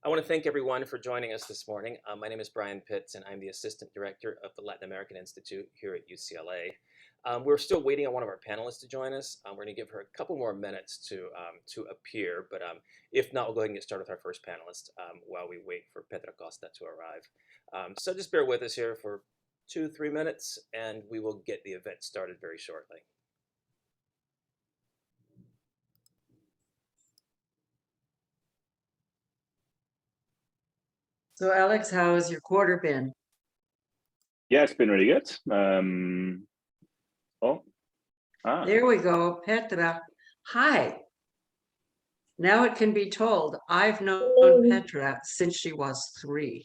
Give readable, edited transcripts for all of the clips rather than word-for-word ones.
I want to thank everyone for joining us this morning. My name is Brian Pitts, and I'm the Assistant Director of the Latin American Institute here at UCLA. We're still waiting on one of our panelists to join us. We're going to give her a couple more minutes to appear, but if not, we'll go ahead and get started with our first panelist while we wait for Petra Costa to arrive. So just bear with us here for 2-3 minutes, and we will get the event started very shortly. So Alex, how has your quarter been? Yeah, it's been really good. There we go, Petra. Hi. Now it can be told, I've known Petra since she was 3.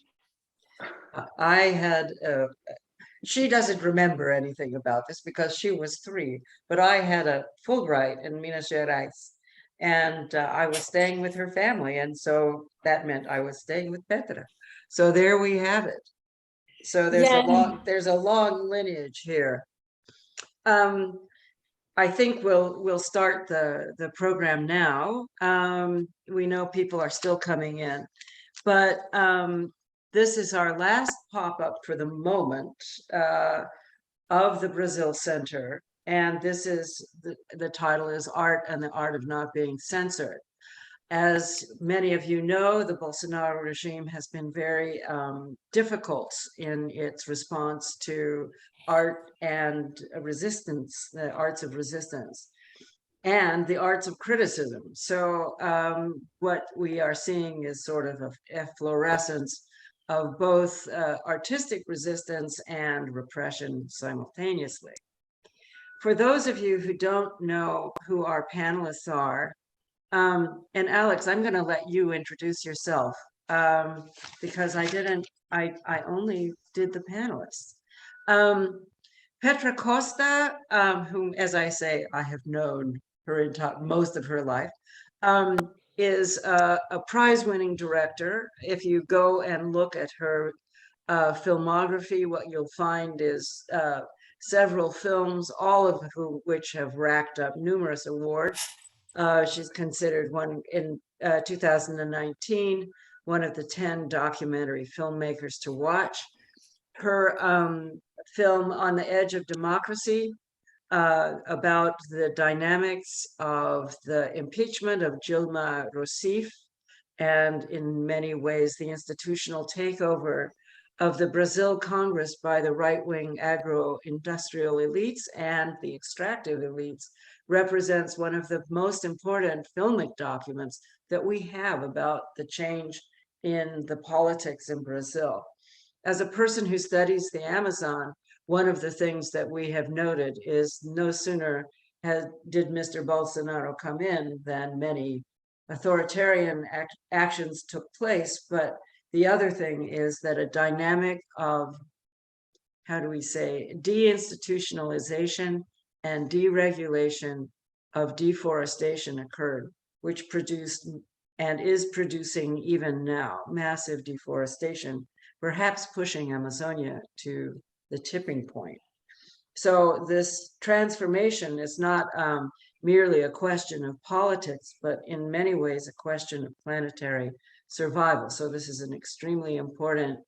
She doesn't remember anything about this because she was 3, but I had a Fulbright in Minas Gerais, and I was staying with her family, and so that meant I was staying with Petra. So there we have it. So there's a long lineage here. I think we'll start the program now. We know people are still coming in, but this is our last pop-up for the moment of the Brazil Center, and this is the title is Art and the Art of Not Being Censored. As many of you know, the Bolsonaro regime has been very difficult in its response to art and resistance, the arts of resistance, and the arts of criticism. So what we are seeing is sort of a efflorescence of both artistic resistance and repression simultaneously. For those of you who don't know who our panelists are, and Alex, I'm going to let you introduce yourself because I only did the panelists. Petra Costa, whom, as I say, I have known her most of her life, is a prize-winning director. If you go and look at her filmography, what you'll find is several films, all of which have racked up numerous awards. She's considered one in 2019, one of the 10 documentary filmmakers to watch. Her film On the Edge of Democracy, about the dynamics of the impeachment of Dilma Rousseff, and in many ways the institutional takeover of the Brazil Congress by the right-wing agro-industrial elites and the extractive elites, represents one of the most important filmic documents that we have about the change in the politics in Brazil. As a person who studies the Amazon, one of the things that we have noted is no sooner did Mr. Bolsonaro come in than many authoritarian actions took place. But the other thing is that a dynamic of, how do we say, deinstitutionalization and deregulation of deforestation occurred, which produced and is producing even now massive deforestation, perhaps pushing Amazonia to the tipping point. So this transformation is not merely a question of politics, but in many ways a question of planetary survival. So this is an extremely important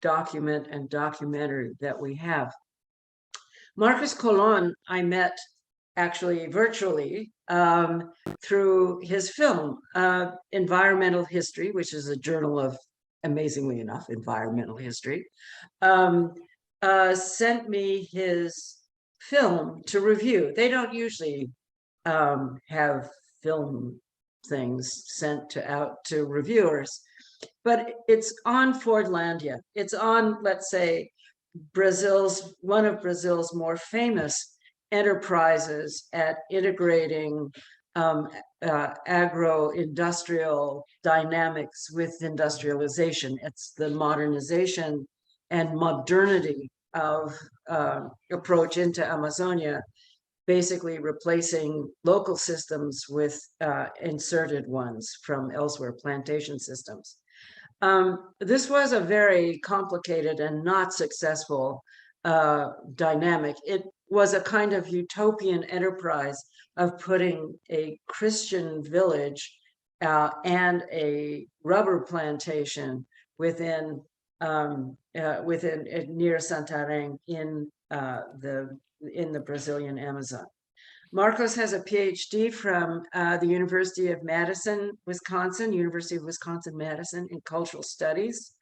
document and documentary that we have. Marcus Colon, I met actually virtually through his film, Environmental History, which is a journal of, amazingly enough, environmental history, sent me his film to review. They don't usually have film things sent out to reviewers, but it's on Fordlandia. It's on, let's say, one of Brazil's more famous enterprises at integrating agro-industrial dynamics with industrialization. It's the modernization and modernity of approach into Amazonia, basically replacing local systems with inserted ones from elsewhere, plantation systems. This was a very complicated and not successful dynamic. It was a kind of utopian enterprise of putting a Christian village and a rubber plantation within near Santarém in the Brazilian Amazon. Marcos has a PhD from the University of Wisconsin, Madison in cultural studies.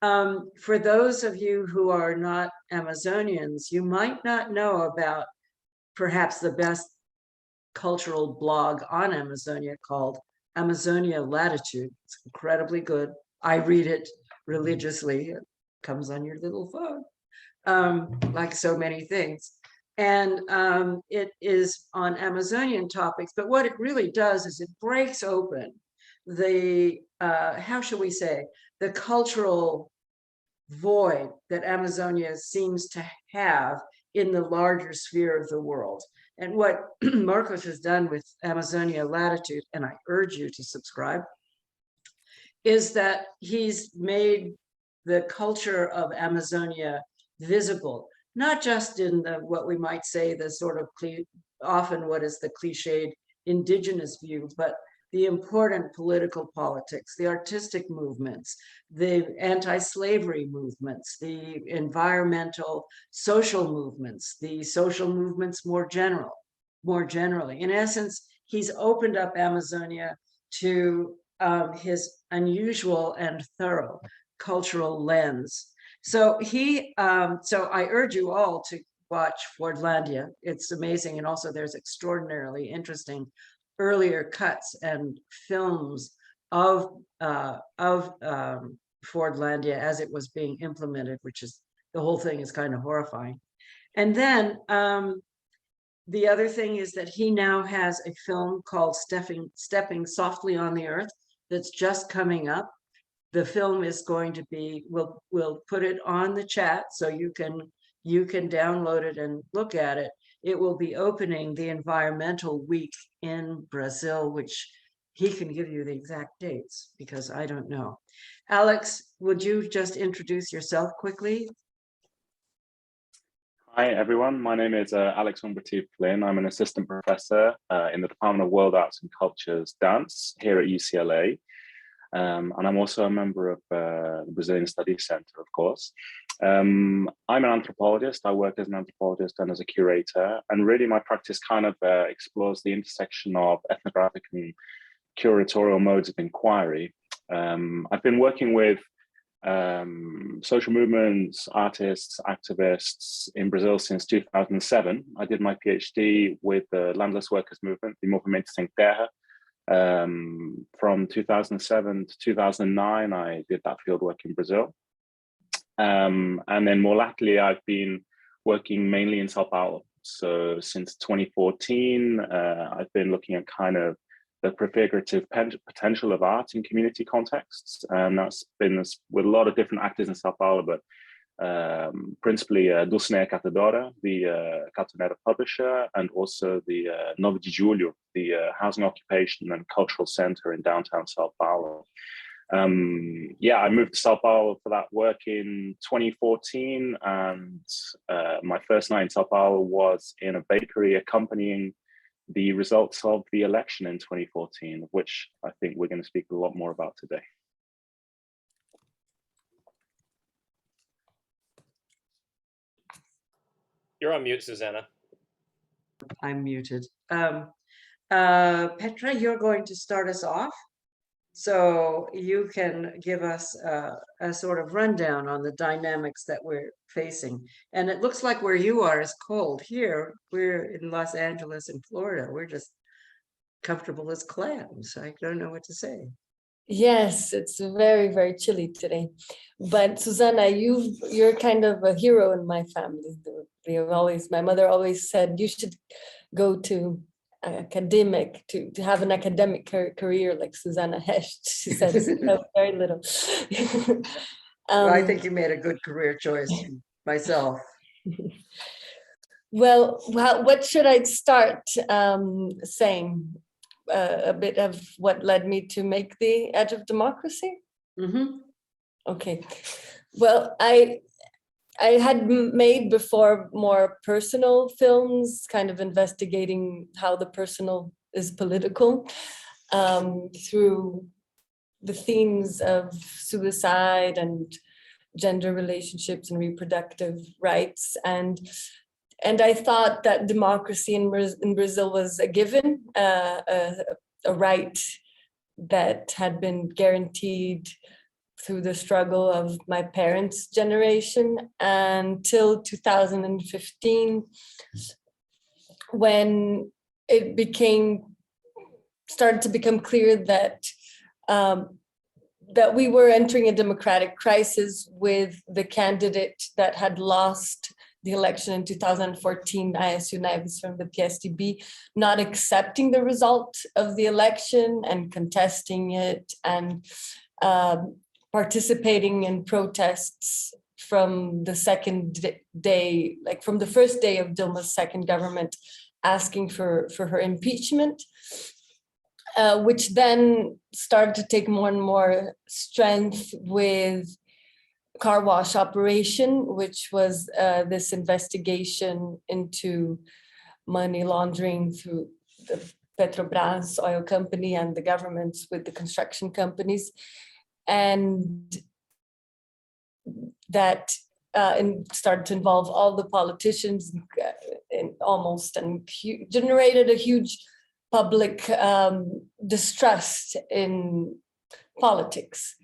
For those of you who are not Amazonians, you might not know about perhaps the best cultural blog on Amazonia called Amazonia Latitude. It's incredibly good. I read it religiously. It comes on your little phone, like so many things. And it is on Amazonian topics, but what it really does is it breaks open the, how shall we say, the cultural void that Amazonia seems to have in the larger sphere of the world. And what Marcos has done with Amazonia Latitude, and I urge you to subscribe, is that he's made the culture of Amazonia visible, not just in the, what we might say, the sort of often what is the cliched indigenous view, but the important political politics, the artistic movements, the anti-slavery movements, the environmental social movements, the social movements more generally. In essence, he's opened up Amazonia to his unusual and thorough cultural lens. So so I urge you all to watch Fordlandia. It's amazing, and also there's extraordinarily interesting earlier cuts and films of Fordlandia as it was being implemented, which is, the whole thing is kind of horrifying. And then the other thing is that he now has a film called Stepping Softly on the Earth that's just coming up. The film is going to be, we'll put it on the chat so you can download it and look at it. It will be opening the Environmental Week in Brazil, which he can give you the exact dates because I don't know. Alex, would you just introduce yourself quickly? Hi, everyone. My name is Alex Umberti Flynn. I'm an assistant professor in the Department of World Arts and Cultures Dance here at UCLA. And I'm also a member of the Brazilian Studies Center, of course. I'm an anthropologist. I work as an anthropologist and as a curator. And really my practice kind of explores the intersection of ethnographic and curatorial modes of inquiry. I've been working with social movements, artists, activists in Brazil since 2007. I did my PhD with the landless workers movement, the Movimento Sem Terra. From 2007 to 2009, I did that fieldwork in Brazil. And then more latterly, I've been working mainly in Sao Paulo. So since 2014, I've been looking at kind of the prefigurative potential of art in community contexts. And that's been with a lot of different actors in Sao Paulo, but principally Dulcinea Catadora, the Catanera publisher, and also the 9 de Julho, the housing occupation and cultural center in downtown Sao Paulo. Yeah, I moved to Sao Paulo for that work in 2014, and my first night in Sao Paulo was in a bakery accompanying the results of the election in 2014, which I think we're going to speak a lot more about today. You're on mute, Susanna. I'm muted. Petra, you're going to start us off. So you can give us a sort of rundown on the dynamics that we're facing. And it looks like where you are is cold. Here, we're in Los Angeles in Florida. We're just comfortable as clams. I don't know what to say. Yes, it's very, very chilly today. But Susanna, you're kind of a hero in my family. My mother always said you should go to academic to have an academic career like Susanna Hecht. She said very little. Well, I think you made a good career choice myself. Well, what should I start saying? A bit of what led me to make The Edge of Democracy? Mm-hmm. Okay. Well, I had made before more personal films, kind of investigating how the personal is political. through the themes of suicide and gender relationships and reproductive rights. And I thought that democracy in Brazil was a given, a right that had been guaranteed through the struggle of my parents' generation until 2015, when it started to become clear that that we were entering a democratic crisis with the candidate that had lost the election in 2014, Aécio Neves from the PSDB, not accepting the result of the election and contesting it, and participating in protests from the second day, like from the first day of Dilma's second government, asking for her impeachment, which then started to take more and more strength with Car Wash Operation, which was this investigation into money laundering through the Petrobras oil company and the governments with the construction companies. And that started to involve all the politicians and generated a huge public distrust in politics,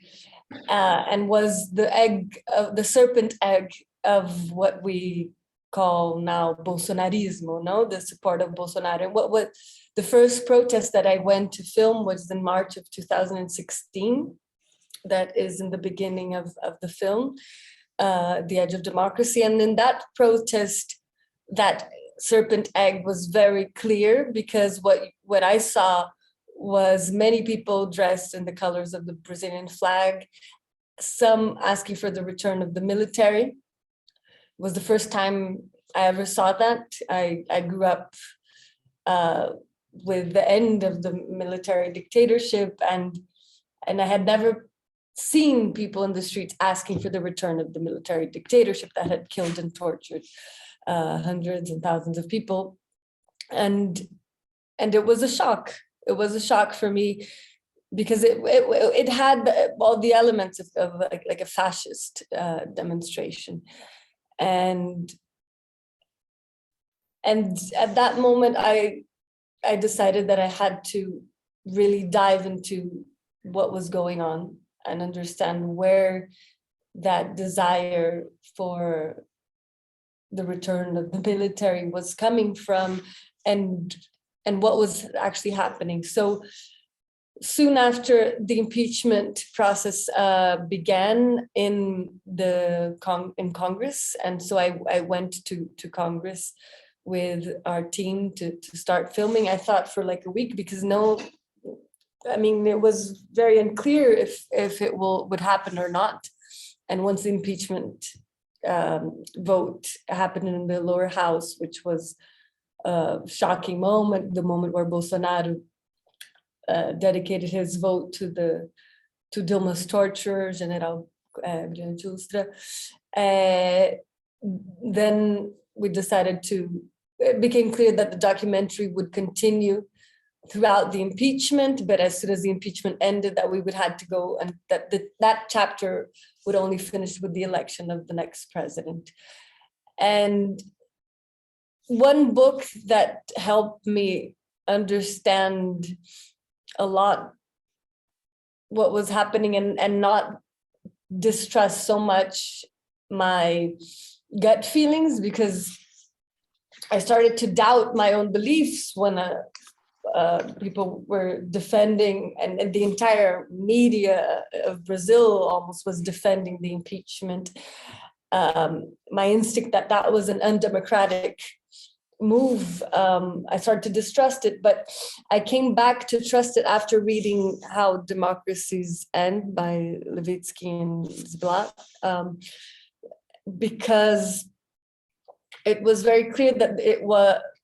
and was the serpent egg of what we call now Bolsonarismo, no? The support of Bolsonaro. And what the first protest that I went to film was in March of 2016. That is in the beginning of the film, The Edge of Democracy. And in that protest, that serpent egg was very clear, because what I saw was many people dressed in the colors of the Brazilian flag, some asking for the return of the military. It was the first time I ever saw that. I grew up with the end of the military dictatorship, and I had never seen people in the streets asking for the return of the military dictatorship that had killed and tortured hundreds and thousands of people. And it was a shock. It was a shock for me, because it had all the elements of like a fascist demonstration. And at that moment, I decided that I had to really dive into what was going on and understand where that desire for the return of the military was coming from, and what was actually happening. So soon after the impeachment process began in Congress, and so I went to Congress with our team to start filming. I thought for like a week, because it was very unclear if it would happen or not. And once the impeachment vote happened in the lower house, which was a shocking moment, the moment where Bolsonaro dedicated his vote to Dilma's torturer, General Justra, then we decided it became clear that the documentary would continue throughout the impeachment, but as soon as the impeachment ended, that we would have to go, and that chapter would only finish with the election of the next president. And one book that helped me understand a lot what was happening and not distrust so much my gut feelings, because I started to doubt my own beliefs when people were defending, and the entire media of Brazil almost was defending the impeachment. My instinct that was an undemocratic move, I started to distrust it, but I came back to trust it after reading How Democracies End by Levitsky and Zblat, because it was very clear that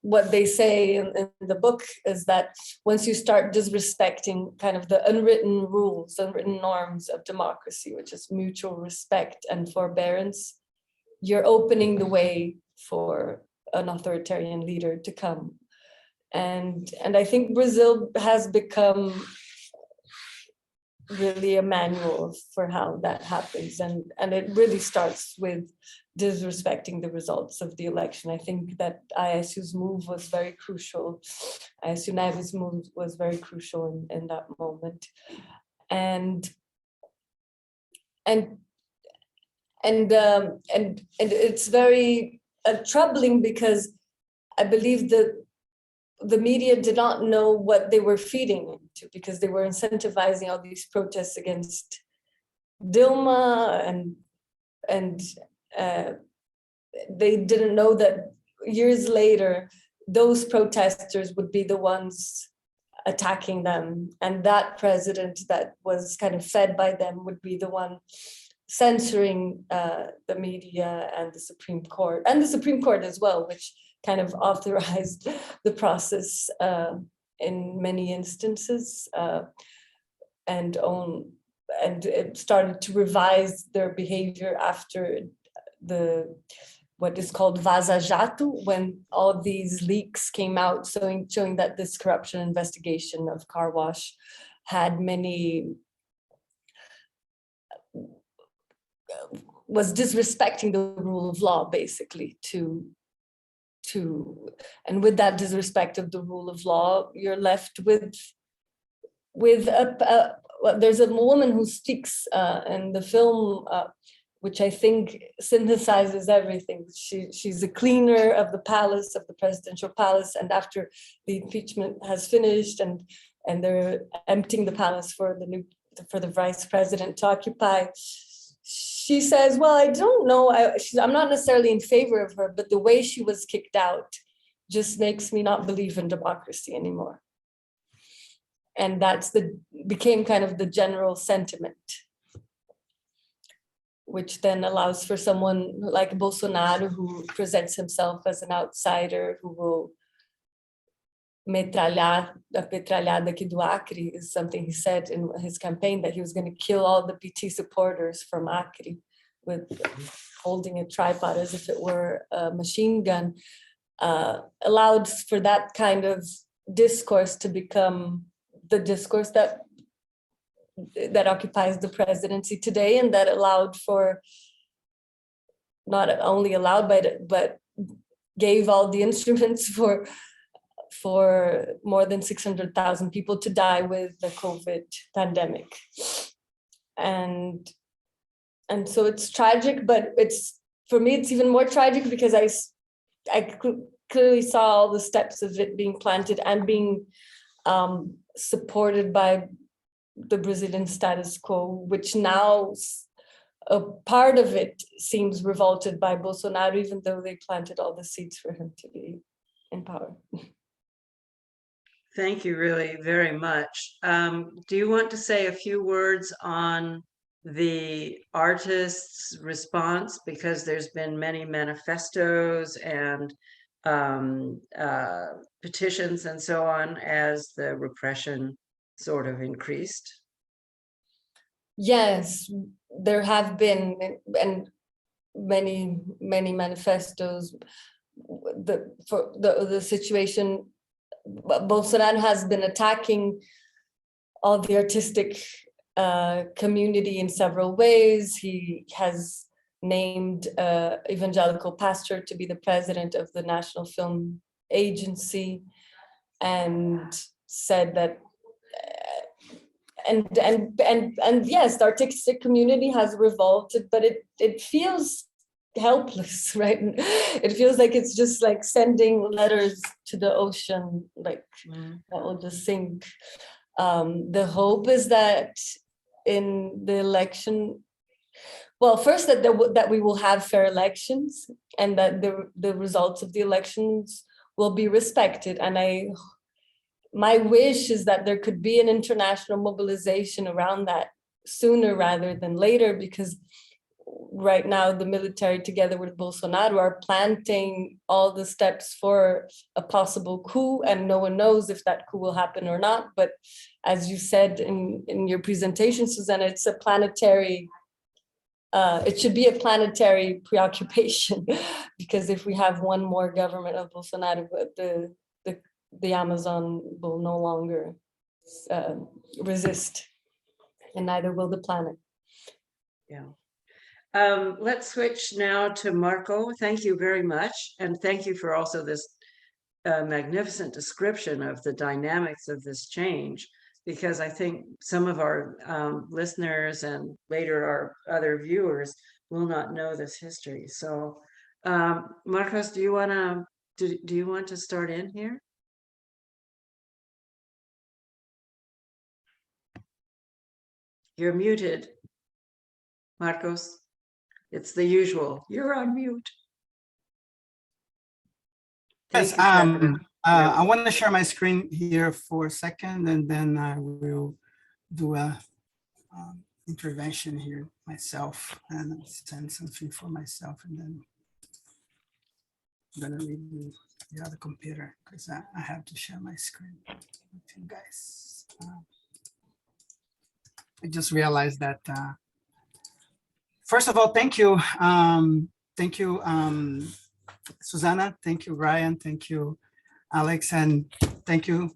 what they say in the book is that once you start disrespecting kind of the unwritten rules, unwritten norms of democracy, which is mutual respect and forbearance, you're opening the way for an authoritarian leader to come. And I think Brazil has become really a manual for how that happens. And it really starts with disrespecting the results of the election. I think that ISU's move was very crucial. ISU Neves' move was very crucial in that moment. And it's very troubling, because I believe that the media did not know what they were feeding into, because they were incentivizing all these protests against Dilma, and they didn't know that years later those protesters would be the ones attacking them, and that president that was kind of fed by them would be the one censoring the media and the Supreme Court as well, which kind of authorized the process in many instances, and it started to revise their behavior after what is called Vaza Jato, when all these leaks came out showing that this corruption investigation of car wash was disrespecting the rule of law, basically, and with that disrespect of the rule of law, you're left with there's a woman who speaks in the film, which I think synthesizes everything. She's a cleaner of the palace, of the presidential palace, and after the impeachment has finished and they're emptying the palace for the vice president to occupy, she says, well, I don't know, I'm not necessarily in favor of her, but the way she was kicked out just makes me not believe in democracy anymore. And became kind of the general sentiment, which then allows for someone like Bolsonaro, who presents himself as an outsider, who will metralhar a petralhada aqui do Acre, is something he said in his campaign, that he was going to kill all the PT supporters from Acre with holding a tripod as if it were a machine gun, allowed for that kind of discourse to become the discourse that occupies the presidency today, and that allowed for, not only allowed, but gave all the instruments for more than 600,000 people to die with the COVID pandemic. And so it's tragic, but for me, it's even more tragic because I clearly saw all the steps of it being planted and being supported by the Brazilian status quo, which now a part of it seems revolted by Bolsonaro, even though they planted all the seeds for him to be in power. Thank you really very much. Do you want to say a few words on the artists' response? Because there's been many manifestos and petitions and so on as the repression sort of increased. Yes, there have been, and many manifestos. For the situation, Bolsonaro has been attacking all the artistic community in several ways. He has named evangelical pastor to be the president of the National Film Agency, and said that and yes, the artistic community has revolted, but it feels helpless, right? It feels like it's just like sending letters to the ocean, like that will just sink. The hope is that in the election, well, first that we will have fair elections, and that the results of the elections will be respected. And my wish is that there could be an international mobilization around that sooner rather than later, because right now the military, together with Bolsonaro, are planting all the steps for a possible coup, and no one knows if that coup will happen or not. But as you said in your presentation, Susanna, it's a planetary, it should be a planetary preoccupation, because if we have one more government of Bolsonaro, the Amazon will no longer resist, and neither will the planet. Yeah. Let's switch now to Marco. Thank you very much. And thank you for also this magnificent description of the dynamics of this change, because I think some of our listeners and later our other viewers will not know this history. So Marcos, do you want to start in here? You're muted, Marcos. It's the usual. You're on mute. Yes, Thank you, Petra. I want to share my screen here for a second, and then I will do a intervention here myself and send something for myself, and then I'm gonna review the other computer because I have to share my screen with you guys. I just realized that. First of all, thank you, Susanna. Thank you, Ryan. Thank you, Alex, and thank you,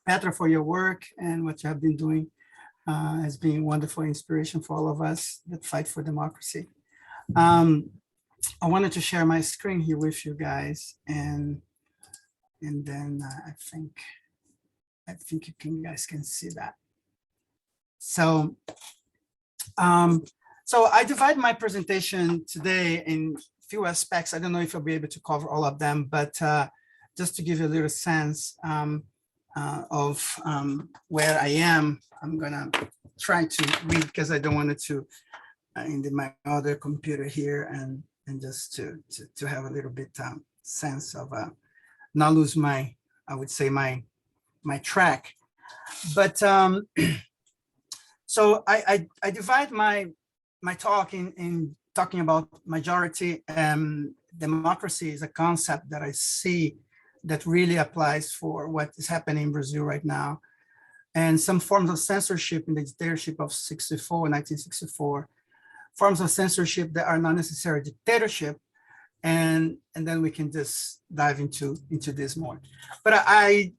Petra, for your work and what you have been doing has been wonderful inspiration for all of us that fight for democracy. I wanted to share my screen here with you guys, and then I think you guys can see that. So, so I divide my presentation today in few aspects. I don't know if I'll be able to cover all of them, but just to give you a little sense of where I am, I'm gonna try to read because I don't want it to in my other computer here, and just to have a little bit sense of not lose my, I would say, my track. But so I divide my talk in talking about majority. Democracy is a concept that I see that really applies for what is happening in Brazil right now, and some forms of censorship in the dictatorship of 1964, forms of censorship that are not necessarily dictatorship, and then we can just dive into this more. But I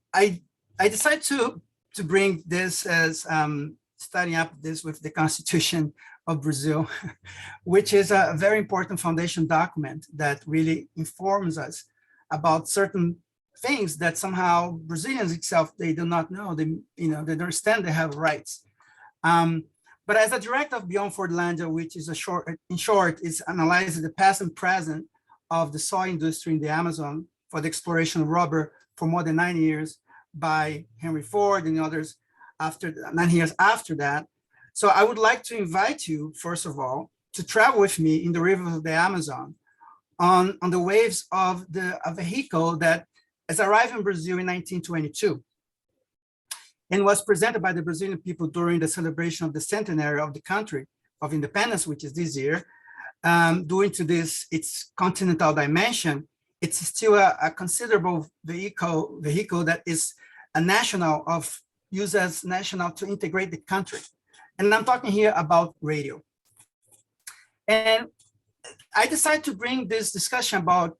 decided to bring this as studying up this with the Constitution of Brazil, which is a very important foundation document that really informs us about certain things that somehow Brazilians itself, they do not know. They don't understand they have rights. But as a director of Beyond Fordlandia, which is in short, is analyzing the past and present of the soy industry in the Amazon for the exploration of rubber for more than 9 years by Henry Ford and others after 9 years after that. So I would like to invite you, first of all, to travel with me in the rivers of the Amazon on the waves of a vehicle that has arrived in Brazil in 1922 and was presented by the Brazilian people during the celebration of the centenary of the country of independence, which is this year. Due to this, its continental dimension, it's still a considerable vehicle that is a national used as national to integrate the country. And I'm talking here about radio. And I decided to bring this discussion about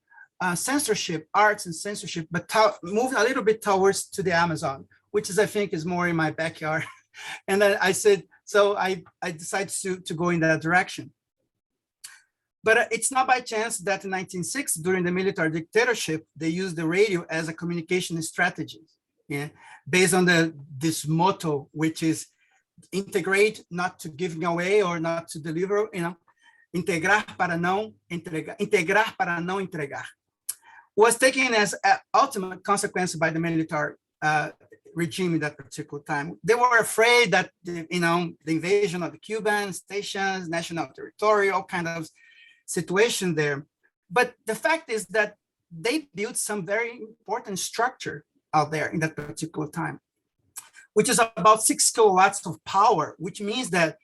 censorship, arts and censorship, but move a little bit towards to the Amazon, which is, I think, is more in my backyard. And then I said, so I decided to go in that direction. But it's not by chance that in 1960, during the military dictatorship, they used the radio as a communication strategy, based on this motto, which is integrate, not to giving away or not to deliver, integrar para não entregar, was taken as an ultimate consequence by the military regime in that particular time. They were afraid that the invasion of the Cuban stations, national territory, all kind of situation there. But the fact is that they built some very important structure out there in that particular time, which is about 6 kilowatts of power, which means that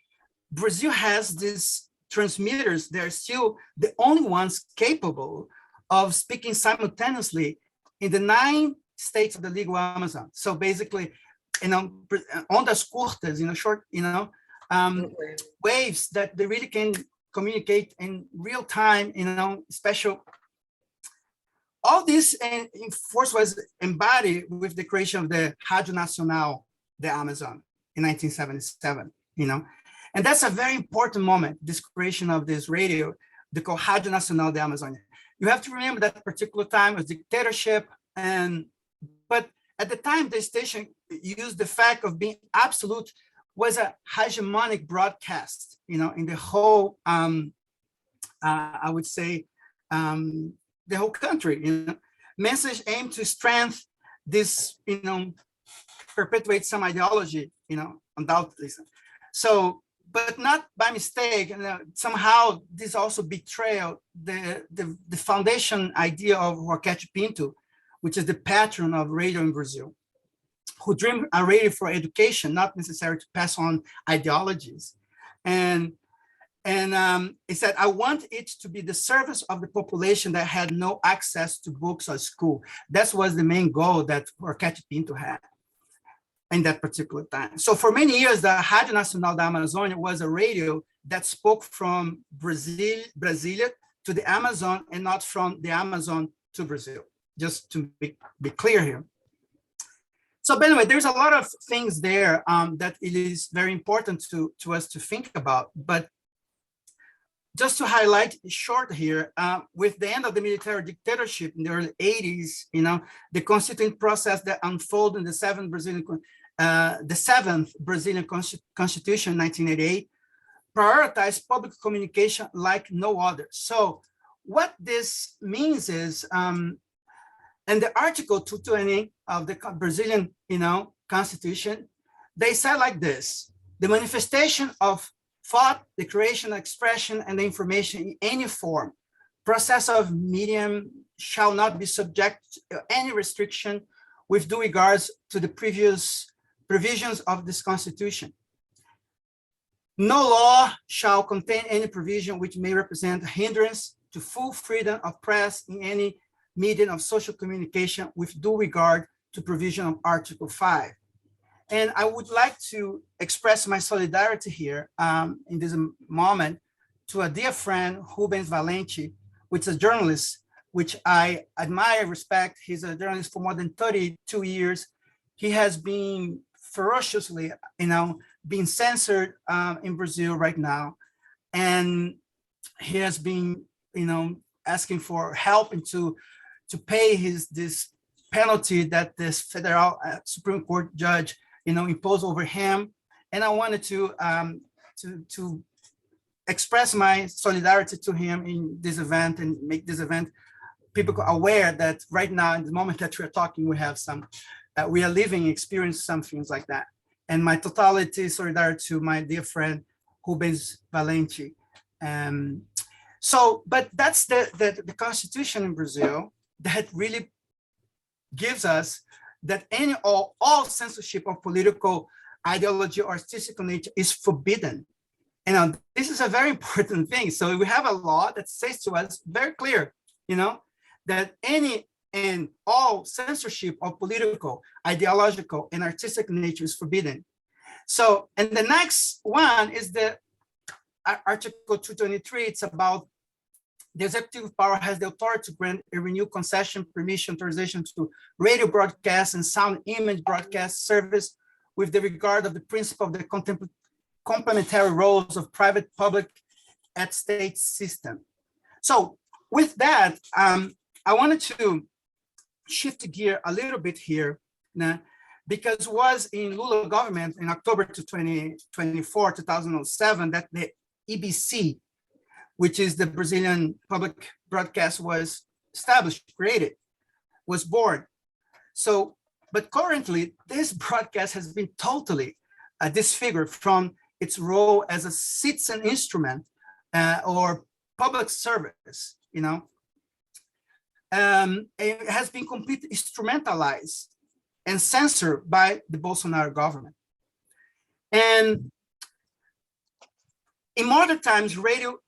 Brazil has these transmitters. They're still the only ones capable of speaking simultaneously in the 9 states of the legal Amazon. So basically, ondas curtas, short, waves that they really can communicate in real time, special all this in force was embodied with the creation of the Radio Nacional de Amazon in 1977, and that's a very important moment, this creation of this radio, the Radio Nacional de Amazon. You have to remember that particular time was dictatorship, but at the time the station used the fact of being absolute, was a hegemonic broadcast, in the whole, I would say, the whole country. Message aimed to strengthen this, perpetuate some ideology, undoubtedly. So, but not by mistake. Somehow this also betrayed the foundation idea of Roquete Pinto, which is the patron of radio in Brazil, who dreamed a radio for education, not necessarily to pass on ideologies. And he said, I want it to be the service of the population that had no access to books or school. That was the main goal that Roquete Pinto had in that particular time. So for many years, the Radio Nacional da Amazônia was a radio that spoke from Brasilia to the Amazon and not from the Amazon to Brazil, just to be clear here. So but anyway, there's a lot of things there that it is very important to us to think about. But just to highlight short here, with the end of the military dictatorship in the early 80s, the constituent process that unfolded in the seventh Brazilian Constitution in 1988 prioritized public communication like no other. So what this means is, and the Article 220 of the Brazilian, Constitution, they said like this: the manifestation of thought, the creation, expression, and the information in any form, process of medium shall not be subject to any restriction with due regards to the previous provisions of this Constitution. No law shall contain any provision which may represent a hindrance to full freedom of press in any medium of social communication with due regard to provision of Article 5. And I would like to express my solidarity here in this moment to a dear friend, Rubens Valente, which is a journalist, which I admire, respect. He's a journalist for more than 32 years. He has been ferociously, being censored in Brazil right now. And he has been, asking for help and to pay this penalty that this federal Supreme Court judge imposed over him. And I wanted to express my solidarity to him in this event and make this event people aware that right now, in the moment that we're talking, we have we are experience some things like that. And my totality solidarity to my dear friend, Rubens Valente. But that's the Constitution in Brazil that really gives us that all censorship of political ideology or artistic nature is forbidden. And this is a very important thing. So we have a law that says to us very clear, that any and all censorship of political, ideological, and artistic nature is forbidden. So, and the next one is the Article 223. It's about the executive power has the authority to grant a renewed concession, permission, authorization to radio broadcast and sound image broadcast service with the regard of the principle of the complementary roles of private, public, and state system. So with that, I wanted to shift gear a little bit here, because it was in Lula government in October 2007, that the EBC, which is the Brazilian public broadcast, was established, created, was born. So, but currently this broadcast has been totally disfigured from its role as a citizen instrument or public service, it has been completely instrumentalized and censored by the Bolsonaro government. And in modern times, radio,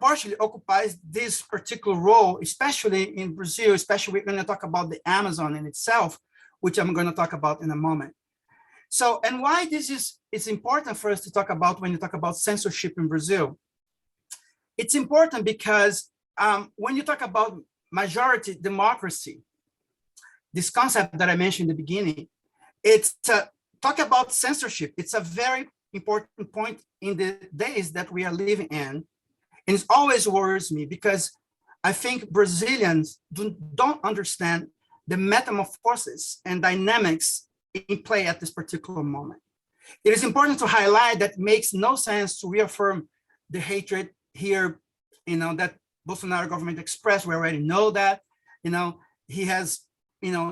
partially occupies this particular role, especially in Brazil, especially we're going to talk about the Amazon in itself, which I'm going to talk about in a moment. So, and why it's important for us to talk about when you talk about censorship in Brazil. It's important because when you talk about majority democracy, this concept that I mentioned in the beginning, it's talk about censorship. It's a very important point in the days that we are living in. And it always worries me because I think Brazilians don't understand the metamorphoses and dynamics in play at this particular moment. It is important to highlight that it makes no sense to reaffirm the hatred here, that Bolsonaro government expressed. We already know that, he has,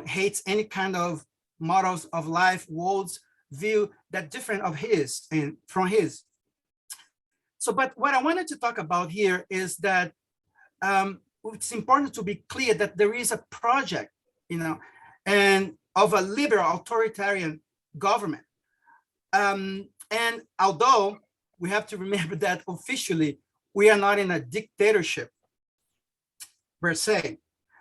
hates any kind of models of life, worlds view that different of his and from his. So, but what I wanted to talk about here is that it's important to be clear that there is a project, and of a liberal authoritarian government. And although we have to remember that officially we are not in a dictatorship per se.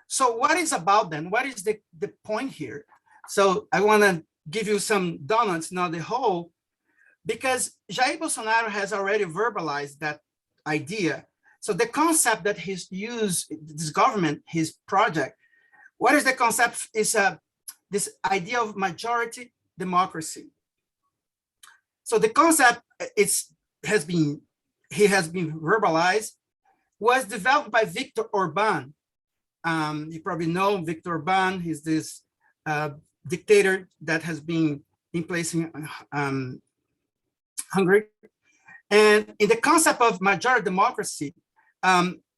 So what is about then? What is the point here? So I want to give you some donuts, not the whole, because Jair Bolsonaro has already verbalized that idea. So the concept that he's used, this government, his project, what is the concept is this idea of majority democracy. So the concept he has been verbalized, was developed by Viktor Orban. You probably know Viktor Orban. He's this dictator that has been in place in Hungary. And in the concept of majority democracy,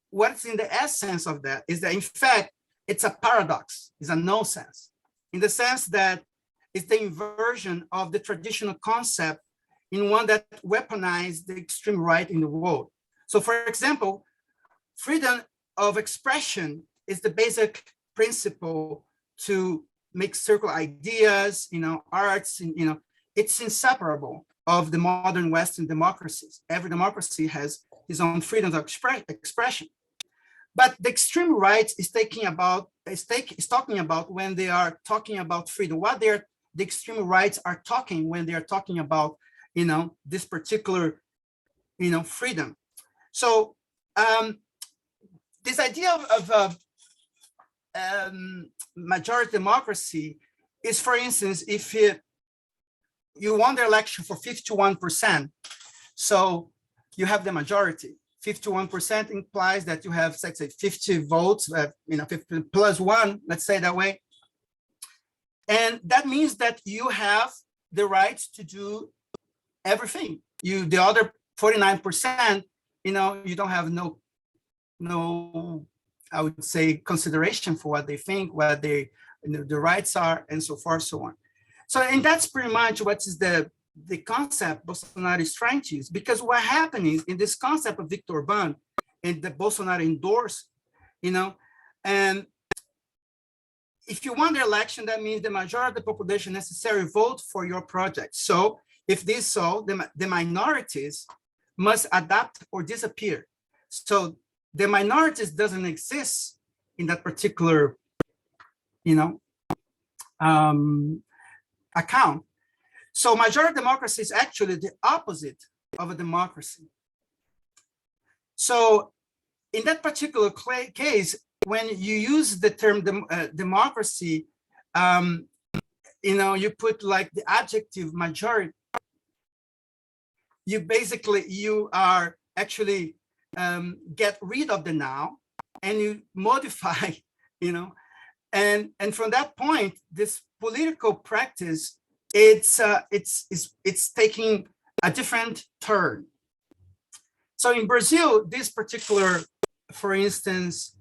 what's in the essence of that is that, in fact, it's a paradox, it's a nonsense, in the sense that it's the inversion of the traditional concept in one that weaponized the extreme right in the world. So, for example, freedom of expression is the basic principle to make circle ideas, arts, and, it's inseparable of the modern Western democracies. Every democracy has its own freedom of expression. But the extreme right is talking about when they are talking about freedom, the extreme rights are talking when they are talking about, this particular, freedom. So this idea of majority democracy is, for instance, if you won the election for 51%, so you have the majority. 51% implies that you have, let's say, 50 votes, 50 plus one, let's say that way. And that means that you have the right to do everything. The other 49%, you don't have no, I would say, consideration for what they think, what the rights are, and so forth, so on. So, and that's pretty much what is the concept Bolsonaro is trying to use, because what happened is, in this concept of Viktor Orban and that Bolsonaro endorsed, and if you won the election, that means the majority of the population necessarily vote for your project. So if this so, the minorities must adapt or disappear. So the minorities doesn't exist in that particular, account. So majority democracy is actually the opposite of a democracy. So in that particular case, when you use the term democracy, you put like the adjective majority, you are actually get rid of the noun and you modify, and from that point, this political practice, it's taking a different turn. So in Brazil, this particular, for instance,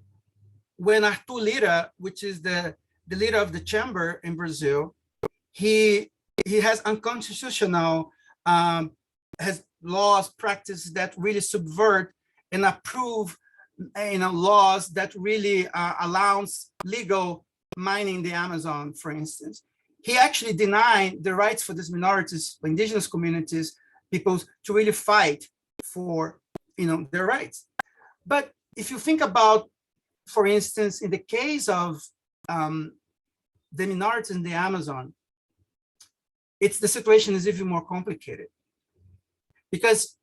when Arthur Lira, which is the leader of the chamber in Brazil, he has unconstitutional has laws, practices that really subvert and approve, laws that really allows legal mining in the Amazon, for instance. He actually denied the rights for these minorities, indigenous communities, people to really fight for, their rights. But if you think about, for instance, in the case of the minorities in the Amazon, the situation is even more complicated, because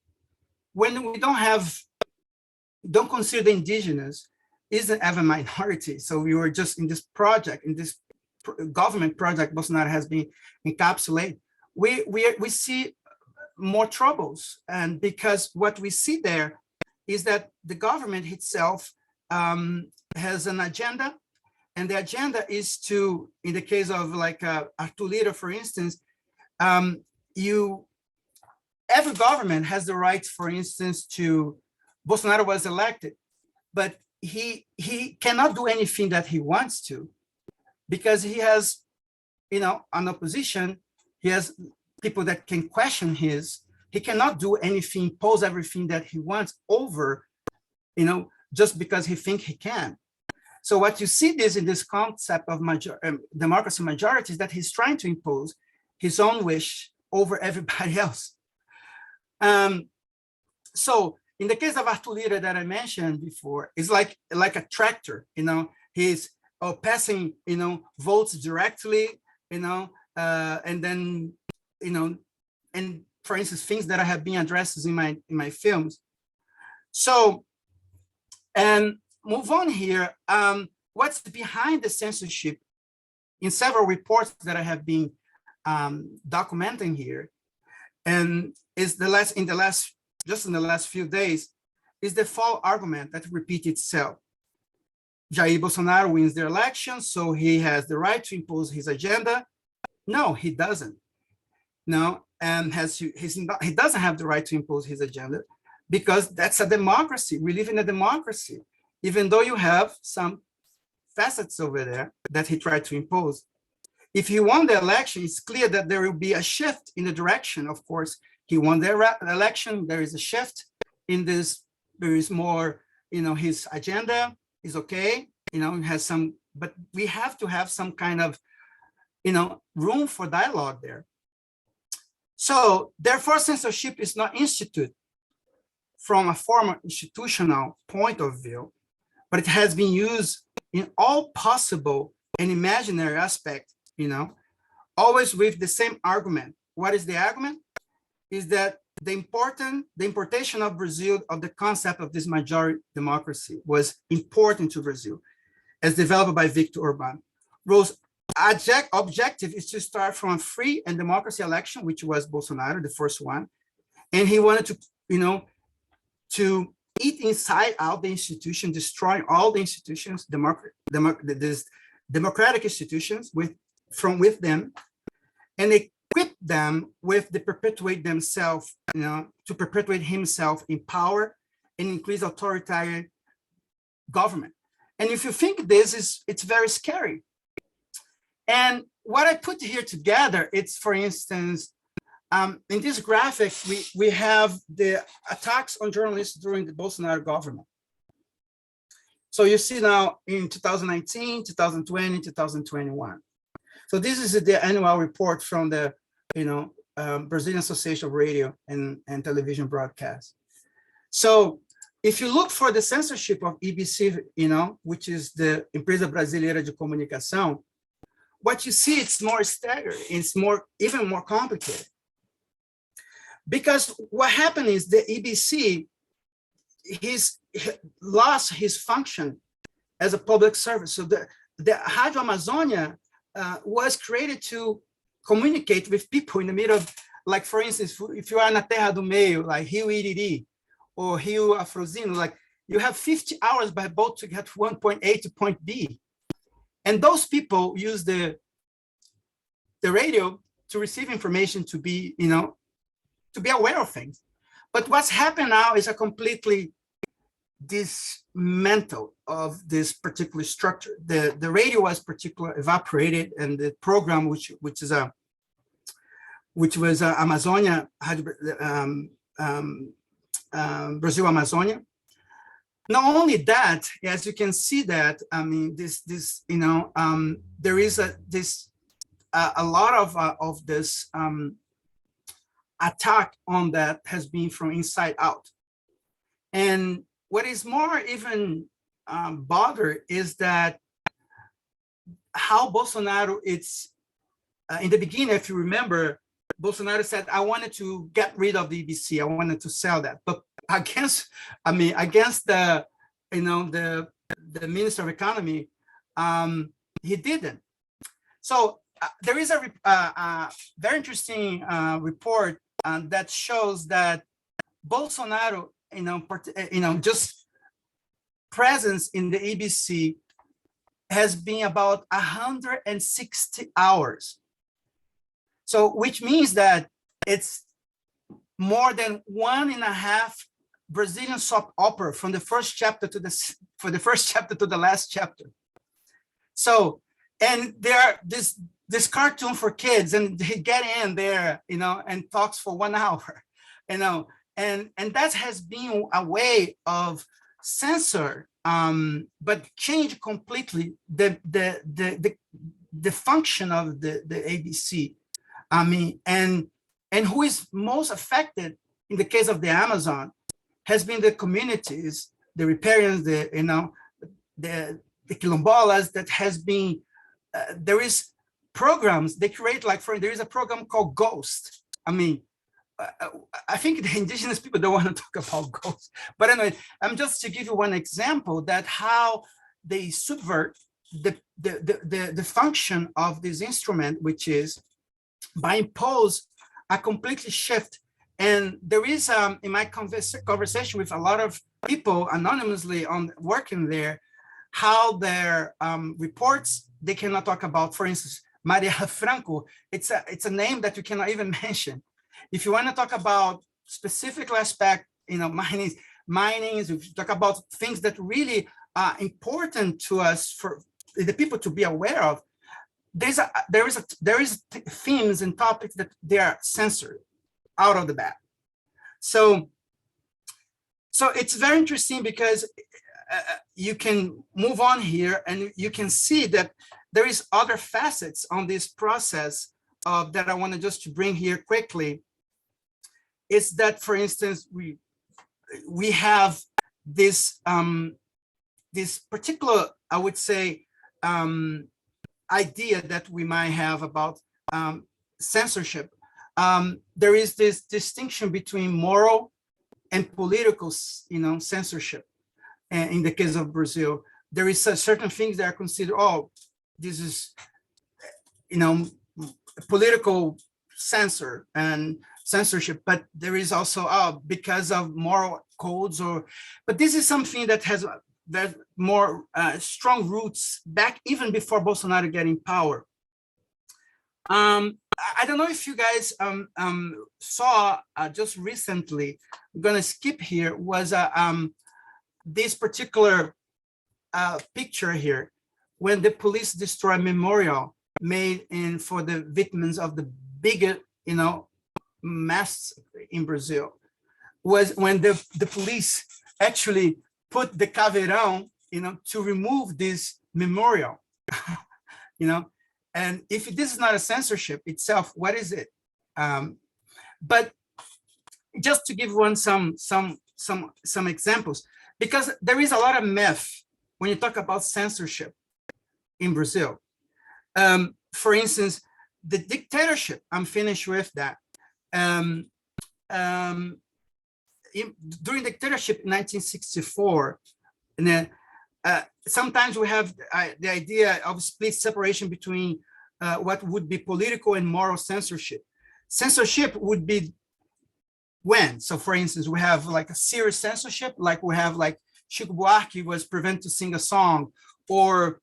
when we don't consider the indigenous, isn't ever minority. So we were just in this project, in this government project Bolsonaro has been encapsulated. We see more troubles, and because what we see there is that the government itself has an agenda, and the agenda is to, in the case of like Arthur Lira, for instance, every government has the right, for instance, to, Bolsonaro was elected, but he cannot do anything that he wants to, because he has, an opposition. He has people that can question he cannot do anything, impose everything that he wants over, just because he thinks he can. So what you see this in this concept of democracy majority is that he's trying to impose his own wish over everybody else. So in the case of Arthur Lira that I mentioned before, it's like a tractor, he's passing, votes directly, and then, and for instance, things that I have been addressed in my films. So, and move on here. What's behind the censorship in several reports that I have been documenting here, and is in the last few days, is the false argument that repeats itself. Jair Bolsonaro wins the election, so he has the right to impose his agenda. No, he doesn't. No, and he doesn't have the right to impose his agenda, because that's a democracy. We live in a democracy, even though you have some facets over there that he tried to impose. If he won the election, it's clear that there will be a shift in the direction. Of course, he won the election. There is a shift in this. There is more, his agenda is okay. He has some, but we have to have some kind of, room for dialogue there. So therefore, censorship is not instituted from a formal institutional point of view, but it has been used in all possible and imaginary aspects, always with the same argument. What is the argument? Is that the importation of Brazil, of the concept of this majority democracy, was important to Brazil, as developed by Victor Orban. Rose's objective is to start from a free and democracy election, which was Bolsonaro, the first one. And he wanted to, to eat inside out the institution, destroy all the institutions, democratic institutions with them, and equip them with the perpetuate themselves, to perpetuate himself in power and increase authoritarian government. And if you think it's very scary. And what I put here together, it's, for instance, in this graphic, we have the attacks on journalists during the Bolsonaro government. So you see now in 2019, 2020, 2021. So this is the annual report from the Brazilian Association of Radio and Television Broadcast. So if you look for the censorship of EBC, which is the Empresa Brasileira de Comunicação, what you see, it's more staggering. It's even more complicated. Because what happened is the EBC, he lost his function as a public service. So the Radio Amazonia was created to communicate with people in the middle of, like, for instance, if you are na Terra do Meio, like Rio Iriri or Rio Afrosino, like you have 50 hours by boat to get from point A to point B. And those people use the radio to receive information, to be, to be aware of things. But what's happened now is a completely dismantle of this particular structure. The radio was particularly evaporated, and the program, which was Amazonia, Brazil Amazonia. Not only that, as you can see that, I mean, there is a lot of this attack on that has been from inside out. And what is more even bother is that how Bolsonaro, it's in the beginning, if you remember, Bolsonaro said, I wanted to get rid of the EBC, I wanted to sell that. But against the the Minister of Economy, he didn't. So there is a very interesting report that shows that Bolsonaro, just presence in the EBC has been about 160 hours. So, which means that it's more than 1.5 Brazilian soap opera from the first chapter to the last chapter. So, and there are this cartoon for kids, and they get in there, and talks for 1 hour, and that has been a way of censor, but change completely the function of the ABC. I mean, and who is most affected in the case of the Amazon has been the communities, the riparians, the quilombolas that has been. There is programs they create, like there is a program called Ghost. I mean, I think the indigenous people don't want to talk about ghosts, but anyway, I'm just to give you one example that how they subvert the function of this instrument, which is by impose a completely shift. And there is in my conversation with a lot of people anonymously on working there, how their reports, they cannot talk about, for instance, Maria Franco. It's a name that you cannot even mention. If you want to talk about specific aspect, minings, if you talk about things that really are important to us for the people to be aware of, there is themes and topics that they are censored out of the bat. So it's very interesting because you can move on here and you can see that there is other facets on this process that I want to just bring here quickly. Is that, for instance, we have this this particular, I would say, idea that we might have about censorship. There is this distinction between moral and political, censorship. And in the case of Brazil, there is certain things that are considered, oh, this is, political censor and censorship, but there is also because of moral codes, but this is something that has more strong roots back even before Bolsonaro got in power. I don't know if you guys saw just recently, I'm gonna skip here, was this particular picture here, when the police destroyed memorial made for the victims of the biggest, massacre in Brazil, was when the police actually put the caveirão, to remove this memorial, and if this is not a censorship itself, what is it? But just to give some examples, because there is a lot of myth when you talk about censorship in Brazil. For instance, the dictatorship, I'm finished with that. During dictatorship in 1964, and then sometimes we have the idea of split separation between what would be political and moral censorship. Censorship would be when, so for instance, we have like a serious censorship, like we have like Chico Buarque was prevented to sing a song, or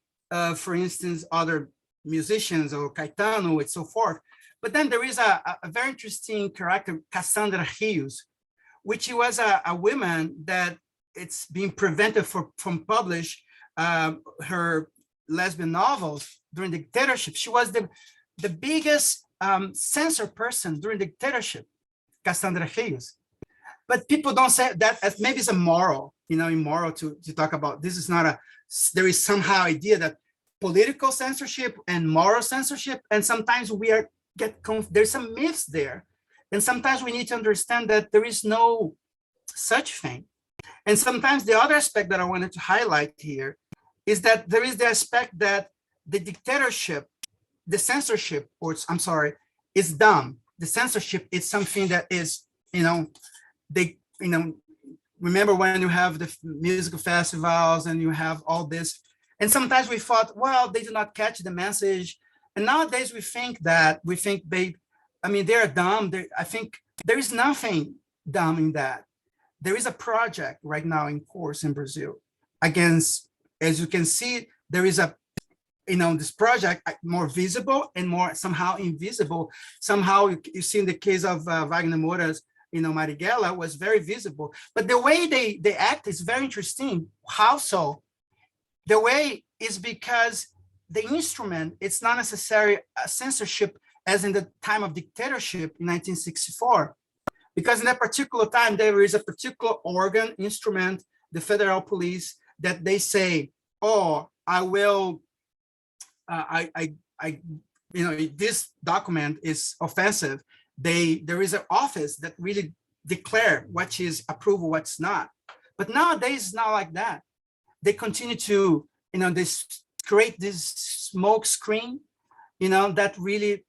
for instance, other musicians or Caetano and so forth. But then there is a very interesting character, Cassandra Rios, which was a woman that it's being prevented from publish her lesbian novels during the dictatorship. She was the biggest censor person during the dictatorship, Cassandra Rios. But people don't say that as maybe it's immoral, immoral to talk about. This is not there is somehow idea that political censorship and moral censorship, and sometimes there's some myths there. And sometimes we need to understand that there is no such thing. And sometimes the other aspect that I wanted to highlight here is that there is the aspect that the dictatorship, the censorship, is dumb. The censorship is something that is, remember when you have the musical festivals and you have all this, and sometimes we thought, well, they do not catch the message. And nowadays we think they're dumb. I think there is nothing dumb in that. There is a project right now in course in Brazil against, as you can see, there is this project more visible and more somehow invisible. Somehow you see in the case of Wagner Moura's, Marighella was very visible, but the way they act is very interesting. How so? The way is because the instrument, it's not necessarily a censorship as in the time of dictatorship in 1964, because in that particular time, there is a particular organ, instrument, the federal police, that they say, oh, I will, this document is offensive. There is an office that really declare what is approval, what's not. But nowadays, it's not like that. They continue to, create this smoke screen, that really,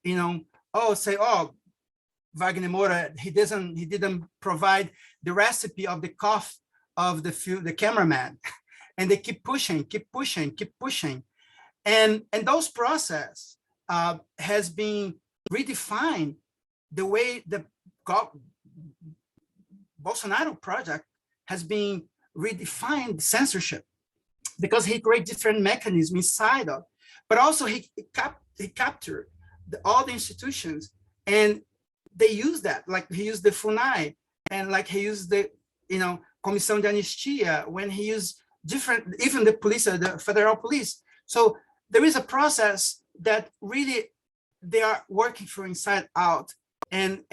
Wagner Moura, he didn't provide the recipe of the cough of the cameraman, and they keep pushing. And those process has been redefined the way the Bolsonaro project has been redefined censorship, because he created different mechanisms inside of, but also he captured all the institutions, and they use that, like he used the FUNAI, and like he used the, Comissão de Anistia, when he used different, even the police, the federal police. So there is a process that really they are working from inside out, and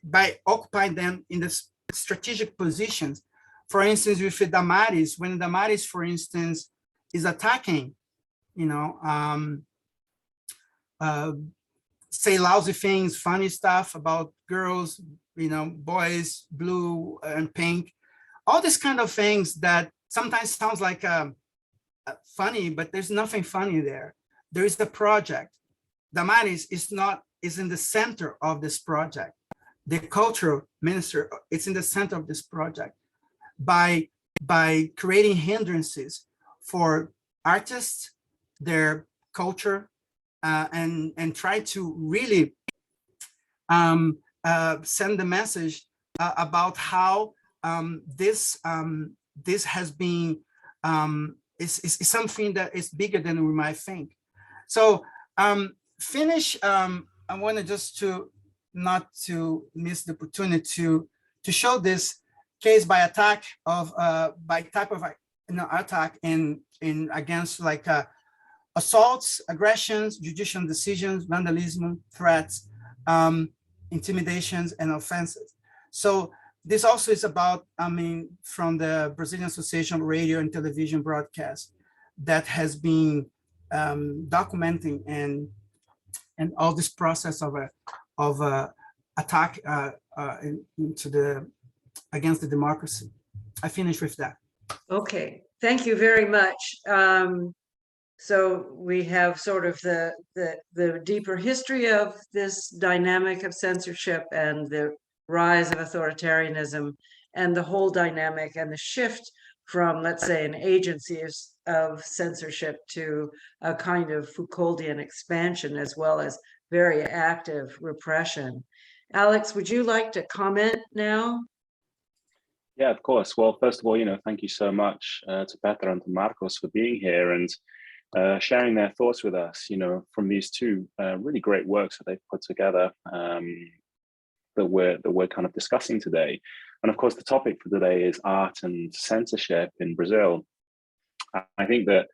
by occupying them in the strategic positions. For instance, with Damares, when Damares, for instance, is attacking, say lousy things, funny stuff about girls, boys, blue and pink, all these kind of things that sometimes sounds like funny, but there's nothing funny there. There is the project. Damares is in the center of this project. The cultural minister, it's in the center of this project by creating hindrances for artists, their culture, and try to really send the message about how this has been is something that is bigger than we might think. So finish. I want to just not to miss the opportunity to show this case by attack of by type of attack in against like assaults, aggressions, judicial decisions, vandalism, threats, intimidations, and offenses. So this also is about, from the Brazilian Association of Radio and Television Broadcast that has been documenting and all this process of attack against the democracy. I finish with that. Okay, thank you very much. So we have sort of the deeper history of this dynamic of censorship and the rise of authoritarianism and the whole dynamic and the shift from, let's say, an agency of censorship to a kind of Foucauldian expansion, as well as very active repression. Alex, would you like to comment now? Yeah, of course. Well, first of all, thank you so much to Petra and to Marcos for being here and sharing their thoughts with us, from these two really great works that they've put together that we're kind of discussing today. And of course, the topic for today is art and censorship in Brazil. I think that,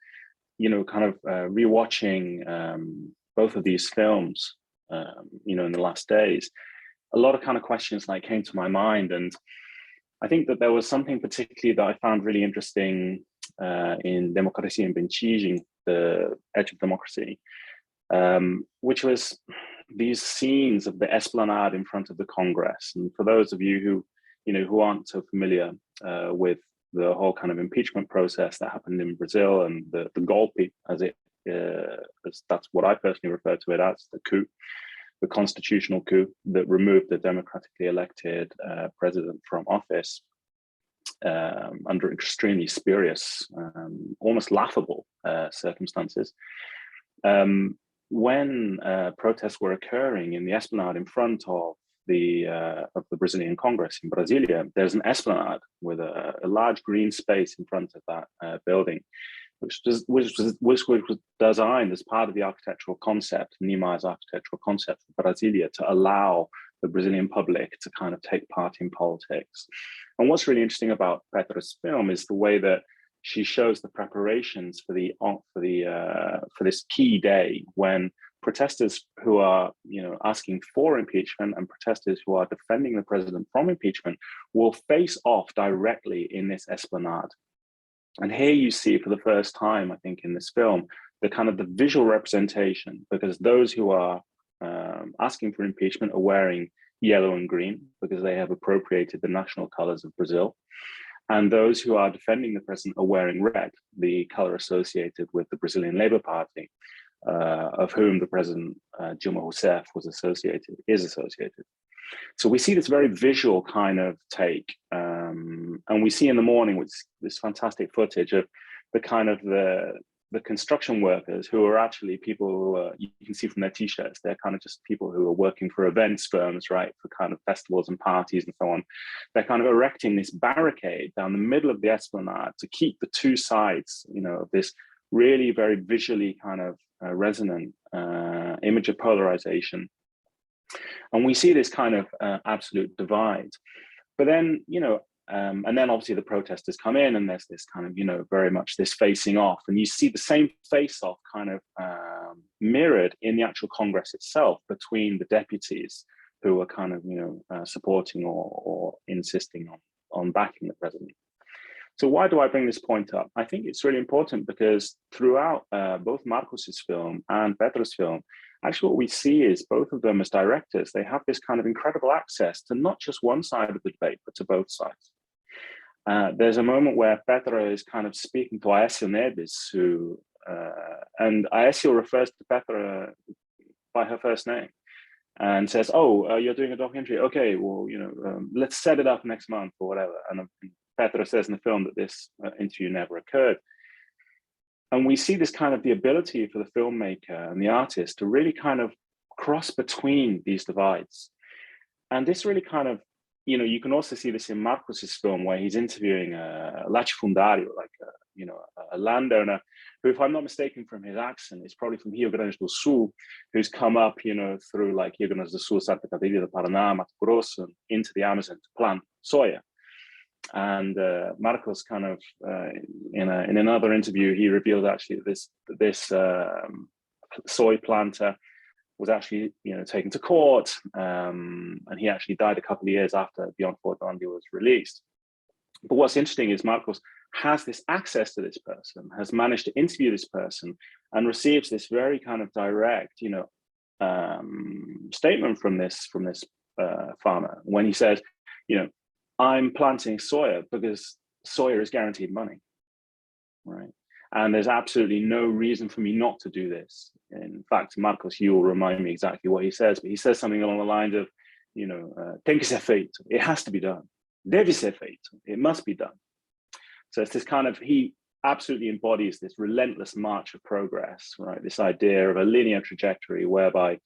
kind of rewatching both of these films, in the last days, a lot of kind of questions like came to my mind. And I think that there was something particularly that I found really interesting in Democracia em Bentigem, the Edge of Democracy, which was these scenes of the esplanade in front of the Congress. And for those of you who aren't so familiar with the whole kind of impeachment process that happened in Brazil and the golpe, as that's what I personally refer to it as, the coup, the constitutional coup that removed the democratically elected president from office. under extremely spurious, almost laughable circumstances. When protests were occurring in the esplanade in front of the Brazilian Congress in Brasilia, there's an esplanade with a large green space in front of that building, which was designed as part of the architectural concept, Niemeyer's architectural concept for Brasilia, to allow the Brazilian public to kind of take part in politics. And what's really interesting about Petra's film is the way that she shows the preparations for this key day when protesters who are asking for impeachment and protesters who are defending the president from impeachment will face off directly in this esplanade. And here you see for the first time, I think, in this film, the visual representation, because those who are asking for impeachment are wearing yellow and green because they have appropriated the national colors of Brazil. And those who are defending the president are wearing red, the color associated with the Brazilian Labour Party, of whom the president, Dilma Rousseff, is associated. So we see this very visual kind of take. And we see in the morning with this fantastic footage of the construction workers who are actually people who you can see from their t-shirts, they're kind of just people who are working for events firms, right, for kind of festivals and parties and so on. They're kind of erecting this barricade down the middle of the esplanade to keep the two sides, of this really very visually kind of resonant image of polarization. And we see this kind of absolute divide. But then, and then obviously the protesters come in and there's this kind of, very much this facing off. And you see the same face off kind of mirrored in the actual Congress itself between the deputies who are kind of, supporting or insisting on backing the president. So why do I bring this point up? I think it's really important because throughout both Marcos's film and Petra's film, actually what we see is both of them as directors, they have this kind of incredible access to not just one side of the debate, but to both sides. There's a moment where Petra is kind of speaking to Aécio Neves, and Aécio refers to Petra by her first name and says, "Oh, you're doing a documentary? Okay, well, let's set it up next month or whatever." And Petra says in the film that this interview never occurred. And we see this kind of the ability for the filmmaker and the artist to really kind of cross between these divides. And this really kind of, you can also see this in Marcos's film where he's interviewing a latifundario, like a landowner who, if I'm not mistaken from his accent, is probably from Rio Grande do Sul, who's come up, through like Rio Grande do Sul, Santa Catarina, Paraná, Mato Grosso, into the Amazon to plant soya. And Marcos kind of, in another interview, he revealed actually that this soy planter was actually, taken to court, and he actually died a couple of years after Beyond Fortandi was released. But what's interesting is Marcos has this access to this person, has managed to interview this person, and receives this very kind of direct, statement from this farmer when he says, I'm planting soya because soya is guaranteed money, right? And there's absolutely no reason for me not to do this. In fact, Marcos, you will remind me exactly what he says, but he says something along the lines of, tem que ser feito. It has to be done. Deve ser feito. It must be done. So it's this kind of, he absolutely embodies this relentless march of progress, right? This idea of a linear trajectory whereby,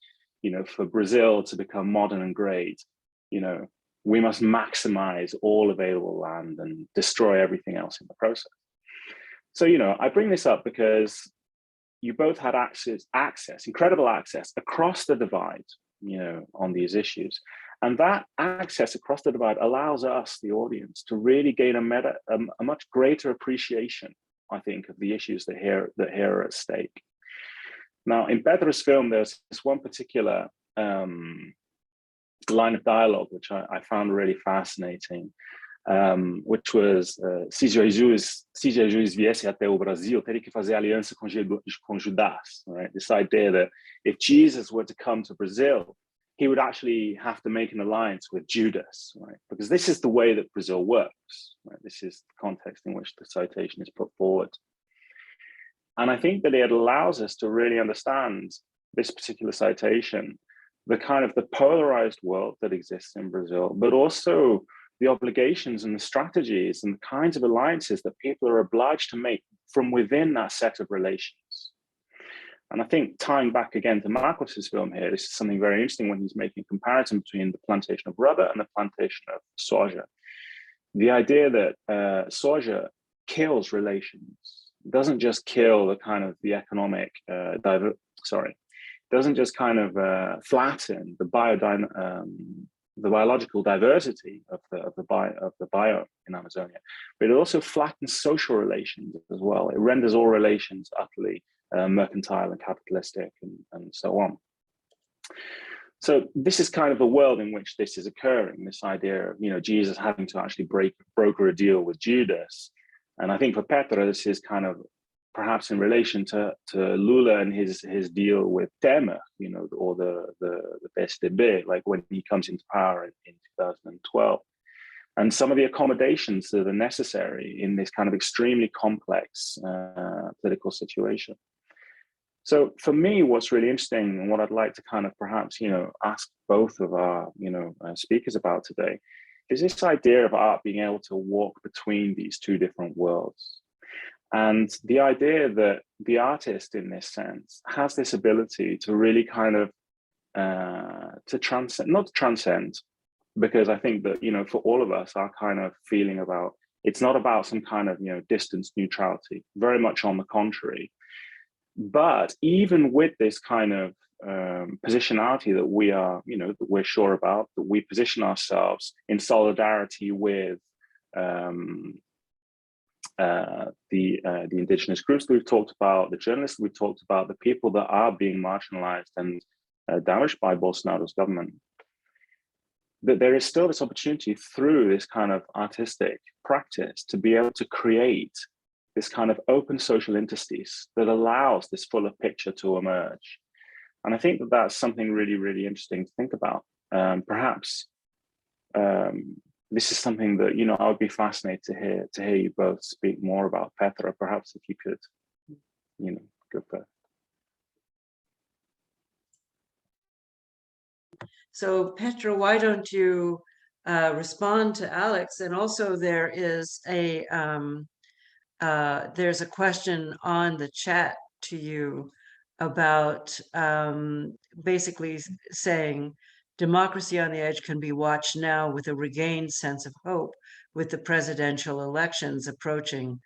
for Brazil to become modern and great, we must maximize all available land and destroy everything else in the process. So, I bring this up because you both had access, incredible access across the divide, on these issues. And that access across the divide allows us, the audience, to really gain a much greater appreciation, I think, of the issues that here are at stake. Now, in Petra's film, there's this one particular line of dialogue, which I found really fascinating, which was, se Jesus viesse até o Brasil, teria que fazer aliança com Judas, right? This idea that if Jesus were to come to Brazil, he would actually have to make an alliance with Judas, right? Because this is the way that Brazil works, right? This is the context in which the citation is put forward. And I think that it allows us to really understand this particular citation, the kind of the polarized world that exists in Brazil, but also the obligations and the strategies and the kinds of alliances that people are obliged to make from within that set of relations. And I think tying back again to Marcos's film here, this is something very interesting when he's making a comparison between the plantation of rubber and the plantation of soja. The idea that soja kills relations, doesn't just kill the kind of the economic, doesn't just kind of flatten the biological diversity of the biome in Amazonia, but it also flattens social relations as well. It renders all relations utterly mercantile and capitalistic and so on. So this is kind of the world in which this is occurring, this idea of, you know, Jesus having to actually broker a deal with Judas. And I think for Petra, this is kind of perhaps in relation to Lula and his deal with Temer, you know, or the PSDB, like when he comes into power in 2012. And some of the accommodations that are necessary in this kind of extremely complex political situation. So for me, what's really interesting and what I'd like to kind of perhaps, you know, ask both of our, you know, speakers about today is this idea of art being able to walk between these two different worlds. And the idea that the artist in this sense has this ability to really kind of to transcend, not transcend, because I think that, you know, for all of us, our kind of feeling about, it's not about some kind of, you know, distance neutrality, very much on the contrary. But even with this kind of positionality that we are, you know, that we're sure about, that we position ourselves in solidarity with the indigenous groups that we've talked about, the journalists we've talked about, the people that are being marginalized and damaged by Bolsonaro's government, that there is still this opportunity through this kind of artistic practice to be able to create this kind of open social interstice that allows this fuller picture to emerge. And I think that that's something really, really interesting to think about. Perhaps this is something that, you know, I would be fascinated to hear you both speak more about. Petra, perhaps if you could, you know, go first. So Petra, why don't you respond to Alex? And also there is there's a question on the chat to you about basically saying democracy on the edge can be watched now with a regained sense of hope with the presidential elections approaching.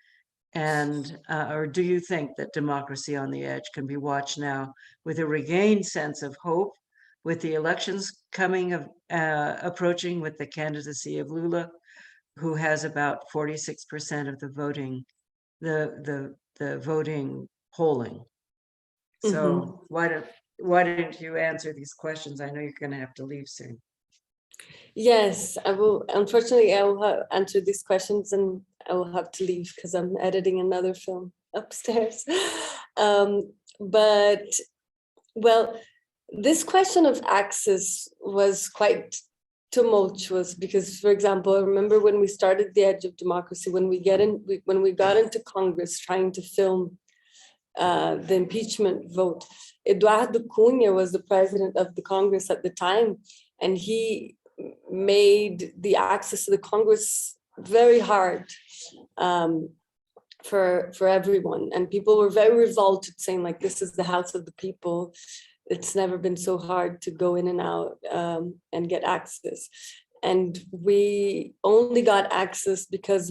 And or do you think that democracy on the edge can be watched now with a regained sense of hope with the elections coming approaching, with the candidacy of Lula, who has about 46% of the voting, the voting polling? So why don't you answer these questions? I know you're going to have to leave soon. Yes, I will. Unfortunately, I will answer these questions and I will have to leave because I'm editing another film upstairs. But, well, this question of access was quite tumultuous because, for example, I remember when we started The Edge of Democracy, when we got into Congress trying to film the impeachment vote, Eduardo Cunha was the president of the Congress at the time, and he made the access to the Congress very hard for everyone. And people were very revolted, saying like, this is the house of the people. It's never been so hard to go in and out and get access. And we only got access because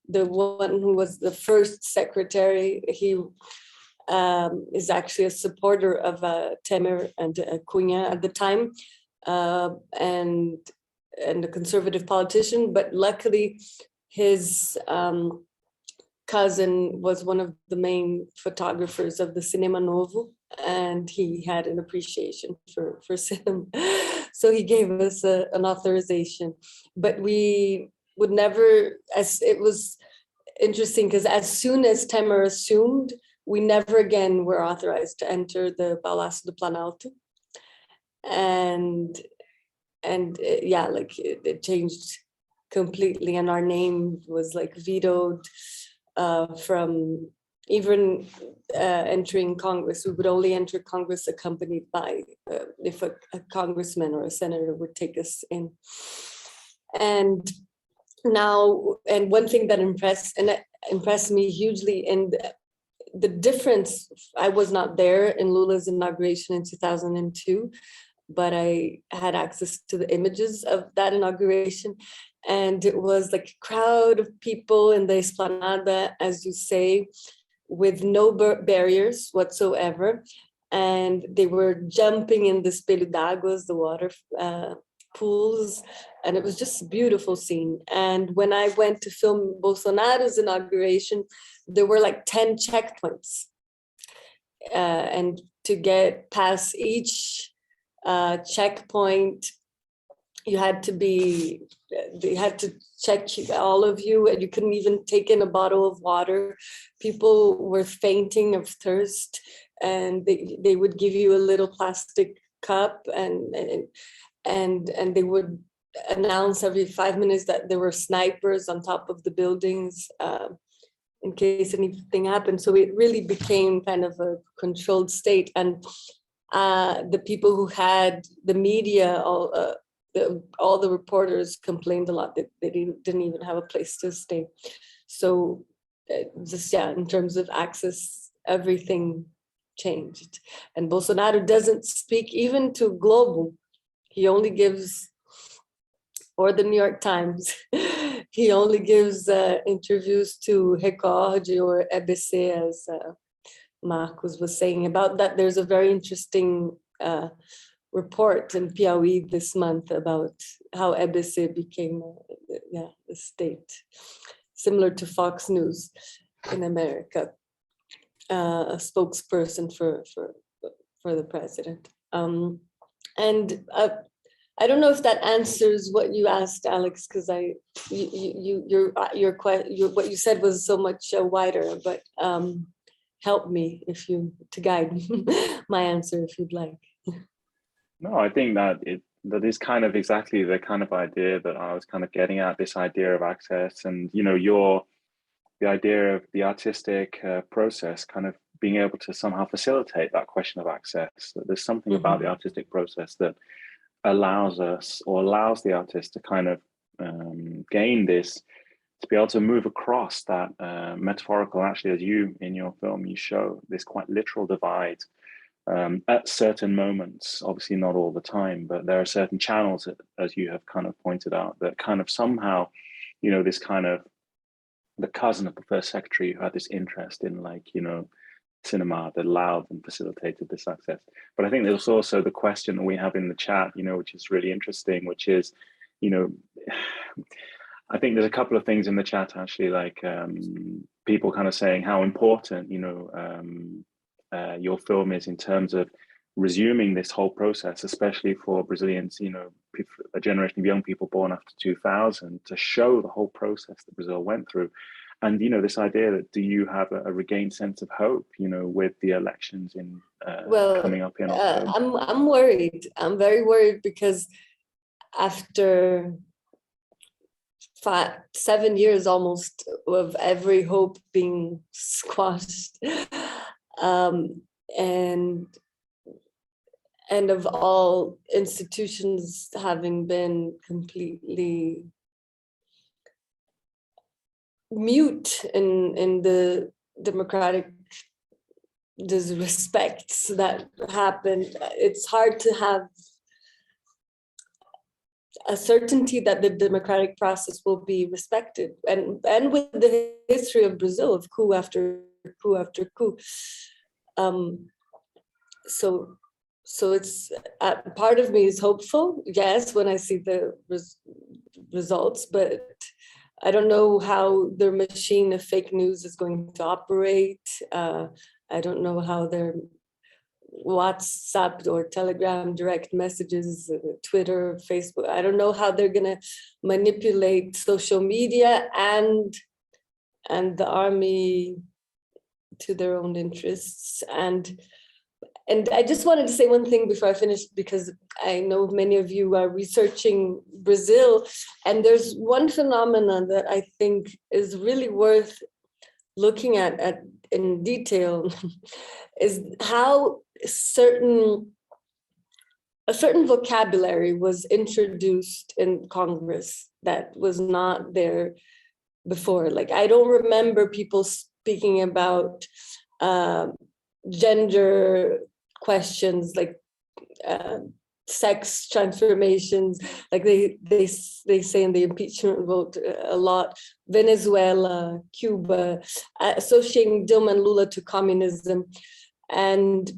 the one who was the first secretary, he is actually a supporter of Temer and Cunha at the time, and a conservative politician. But luckily, his cousin was one of the main photographers of the Cinema Novo, and he had an appreciation for cinema. So he gave us an authorization. But we would never, as it was interesting, because as soon as Temer assumed, we never again were authorized to enter the Palácio do Planalto. And yeah, like it changed completely, and our name was like vetoed from even entering Congress. We would only enter Congress accompanied by if a congressman or a senator would take us in. And now, and one thing that impressed me hugely in the difference, I was not there in Lula's inauguration in 2002, but I had access to the images of that inauguration. And it was like a crowd of people in the Esplanada, as you say, with no barriers whatsoever. And they were jumping in the espelho d'águas, the water pools. And it was just a beautiful scene. And when I went to film Bolsonaro's inauguration, there were like 10 checkpoints. And to get past each checkpoint, they had to check all of you, and you couldn't even take in a bottle of water. People were fainting of thirst, and they would give you a little plastic cup, and they would announce every 5 minutes that there were snipers on top of the buildings in case anything happened. So it really became kind of a controlled state, and the people who had the media, all the reporters complained a lot that they didn't even have a place to stay. So just, yeah, in terms of access, everything changed. And Bolsonaro doesn't speak even to Globo. He only gives, or the New York Times, he only gives interviews to Record or ABC, as Marcos was saying about that. There's a very interesting report in Piauí this month about how ABC became a state, similar to Fox News in America, a spokesperson for the president. And I don't know if that answers what you asked, Alex, because what you said was so much wider, but help me to guide my answer if you'd like. No, I think that that is kind of exactly the kind of idea that I was kind of getting at, this idea of access, and the idea of the artistic process kind of being able to somehow facilitate that question of access. That there's something about the artistic process that allows us, or allows the artist to kind of gain this, to be able to move across that metaphorical, actually, as you in your film, you show this quite literal divide at certain moments, obviously not all the time, but there are certain channels, as you have kind of pointed out, that kind of somehow, this kind of, the cousin of the first secretary who had this interest in, like, cinema, that allowed and facilitated this access. But I think there's also the question that we have in the chat, which is really interesting, which is, I think there's a couple of things in the chat, actually, like people kind of saying how important, your film is in terms of resuming this whole process, especially for Brazilians, a generation of young people born after 2000, to show the whole process that Brazil went through. And, this idea that, do you have a regained sense of hope, with the elections in coming up in October? I'm worried. I'm very worried, because after 7 years almost of every hope being squashed, and of all institutions having been completely mute in the democratic disrespects that happened, it's hard to have a certainty that the democratic process will be respected. And with the history of Brazil, of coup after coup after coup. So it's part of me is hopeful, yes, when I see the results, but I don't know how their machine of fake news is going to operate. I don't know how their WhatsApp or Telegram direct messages, Twitter, Facebook, I don't know how they're going to manipulate social media and the army to their own interests. And I just wanted to say one thing before I finish, because I know many of you are researching Brazil, and there's one phenomenon that I think is really worth looking at in detail, is how certain a certain vocabulary was introduced in Congress that was not there before. Like, I don't remember people speaking about gender questions, like sex transformations, like they say in the impeachment vote a lot. Venezuela, Cuba, associating Dilma and Lula to communism, and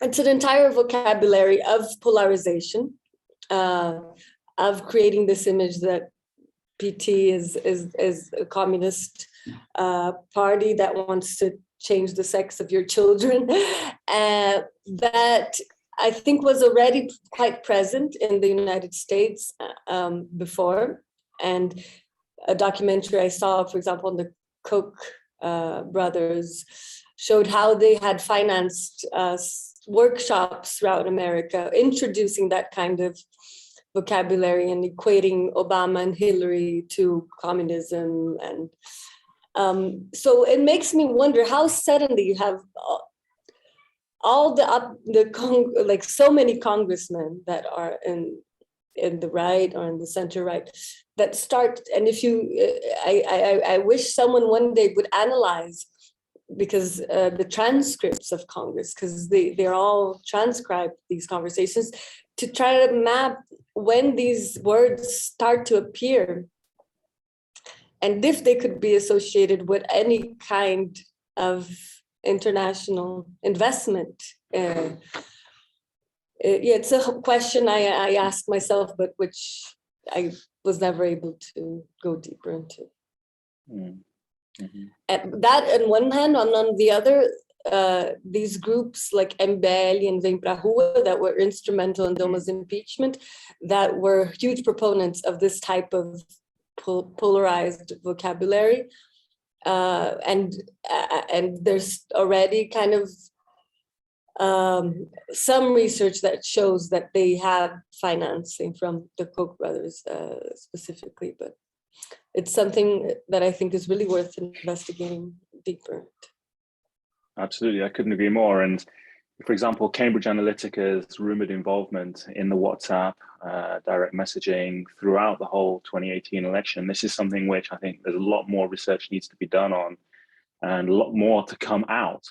it's an entire vocabulary of polarization, of creating this image that PT is a communist party that wants to change the sex of your children. That I think was already quite present in the United States before. And a documentary I saw, for example, on the Koch brothers, showed how they had financed workshops throughout America, introducing that kind of vocabulary and equating Obama and Hillary to communism. And so it makes me wonder how suddenly you have all like so many congressmen that are in the right or in the center right that start. And if you, I wish someone one day would analyze, because the transcripts of Congress, because they're all transcribed, these conversations, to try to map when these words start to appear, and if they could be associated with any kind of international investment. It's a question I ask myself, but which I was never able to go deeper into. Mm-hmm. And that on one hand, on the other, these groups like MBL and Vem Pra Rua that were instrumental in Dilma's impeachment, that were huge proponents of this type of polarized vocabulary. And there's already kind of some research that shows that they have financing from the Koch brothers specifically, but it's something that I think is really worth investigating deeper. Absolutely, I couldn't agree more. And for example, Cambridge Analytica's rumored involvement in the WhatsApp direct messaging throughout the whole 2018 election, this is something which I think there's a lot more research needs to be done on, and a lot more to come out.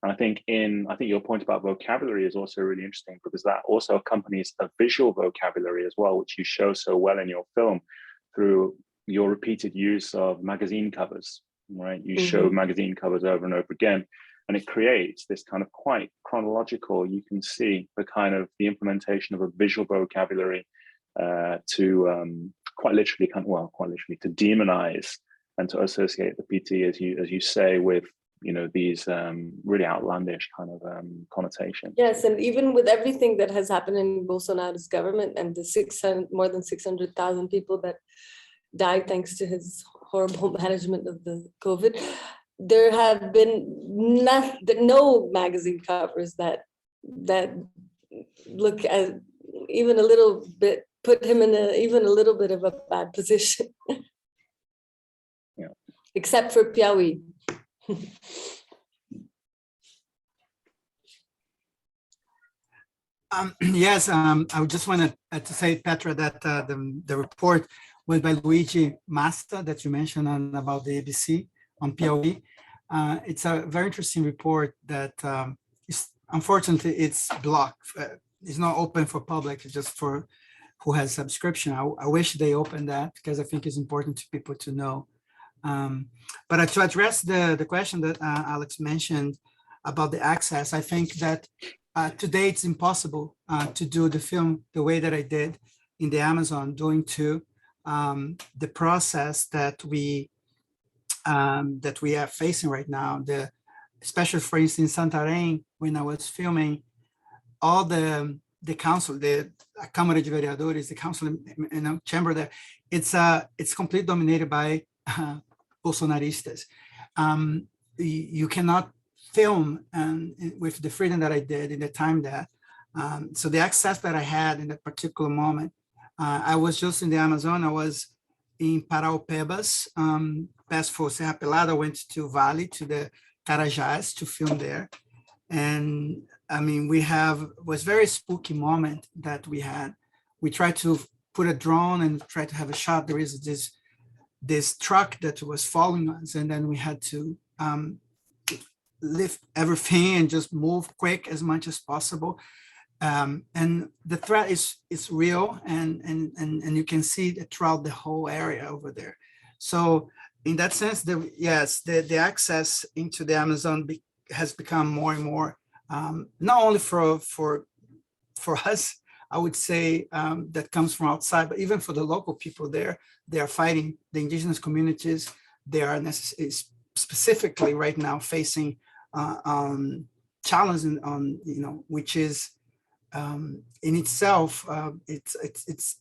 And I think your point about vocabulary is also really interesting, because that also accompanies a visual vocabulary as well, which you show so well in your film through your repeated use of magazine covers, right? You show magazine covers over and over again, and it creates this kind of quite chronological, you can see the kind of the implementation of a visual vocabulary to quite literally to demonize and to associate the PT, as you say, with these really outlandish kind of connotations. Yes, and even with everything that has happened in Bolsonaro's government and the more than 600,000 people that died thanks to his horrible management of the COVID, there have been no magazine covers that look as even a little bit, put him in even a little bit of a bad position. Yeah. Except for Piauí. Yes, I just wanted to say, Petra, that the report was by Luigi Masta that you mentioned about the ABC on Piauí. It's a very interesting report that unfortunately it's blocked. It's not open for public, it's just for who has subscription. I wish they opened that, because I think it's important to people to know. But to address the question that Alex mentioned about the access, I think that today it's impossible to do the film the way that I did in the Amazon, due to the process that we are facing right now. Especially, for instance, Santarém, when I was filming, all the council, the Câmara de Vereadores, the council chamber there, it's completely dominated by Bolsonaristas. You cannot film with the freedom that I did in the time that. So the access that I had in that particular moment, I was just in the Amazon. I was in Paraupebas, passed for Serra Pelada, went to Vale, to the Carajás to film there. And I mean, was very spooky moment that we had. We tried to put a drone and try to have a shot. There is this truck that was following us, and then we had to lift everything and just move quick as much as possible. And the threat is real, and you can see it throughout the whole area over there. So in that sense, the access into the Amazon has become more and more, not only for us, I would say, that comes from outside, but even for the local people there. They are fighting the indigenous communities. They are specifically right now facing challenges on, which is in itself, it's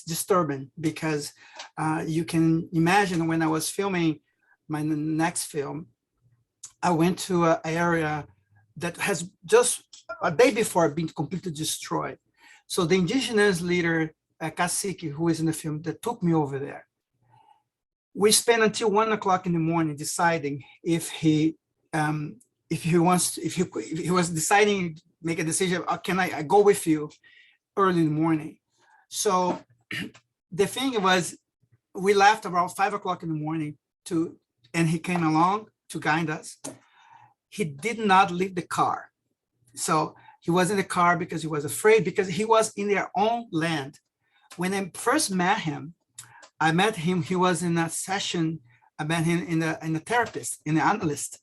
disturbing, because you can imagine when I was filming my next film, I went to an area that has just a day before been completely destroyed. So the indigenous leader, Cacique, who is in the film, that took me over there, we spent until 1 o'clock in the morning deciding if he was deciding, make a decision, can I go with you early in the morning? So the thing was, we left around 5 o'clock in the morning and he came along to guide us. He did not leave the car. So he was in the car because he was afraid, because he was in their own land. When I first met him, he was in a session. I met him in a therapist, in an analyst.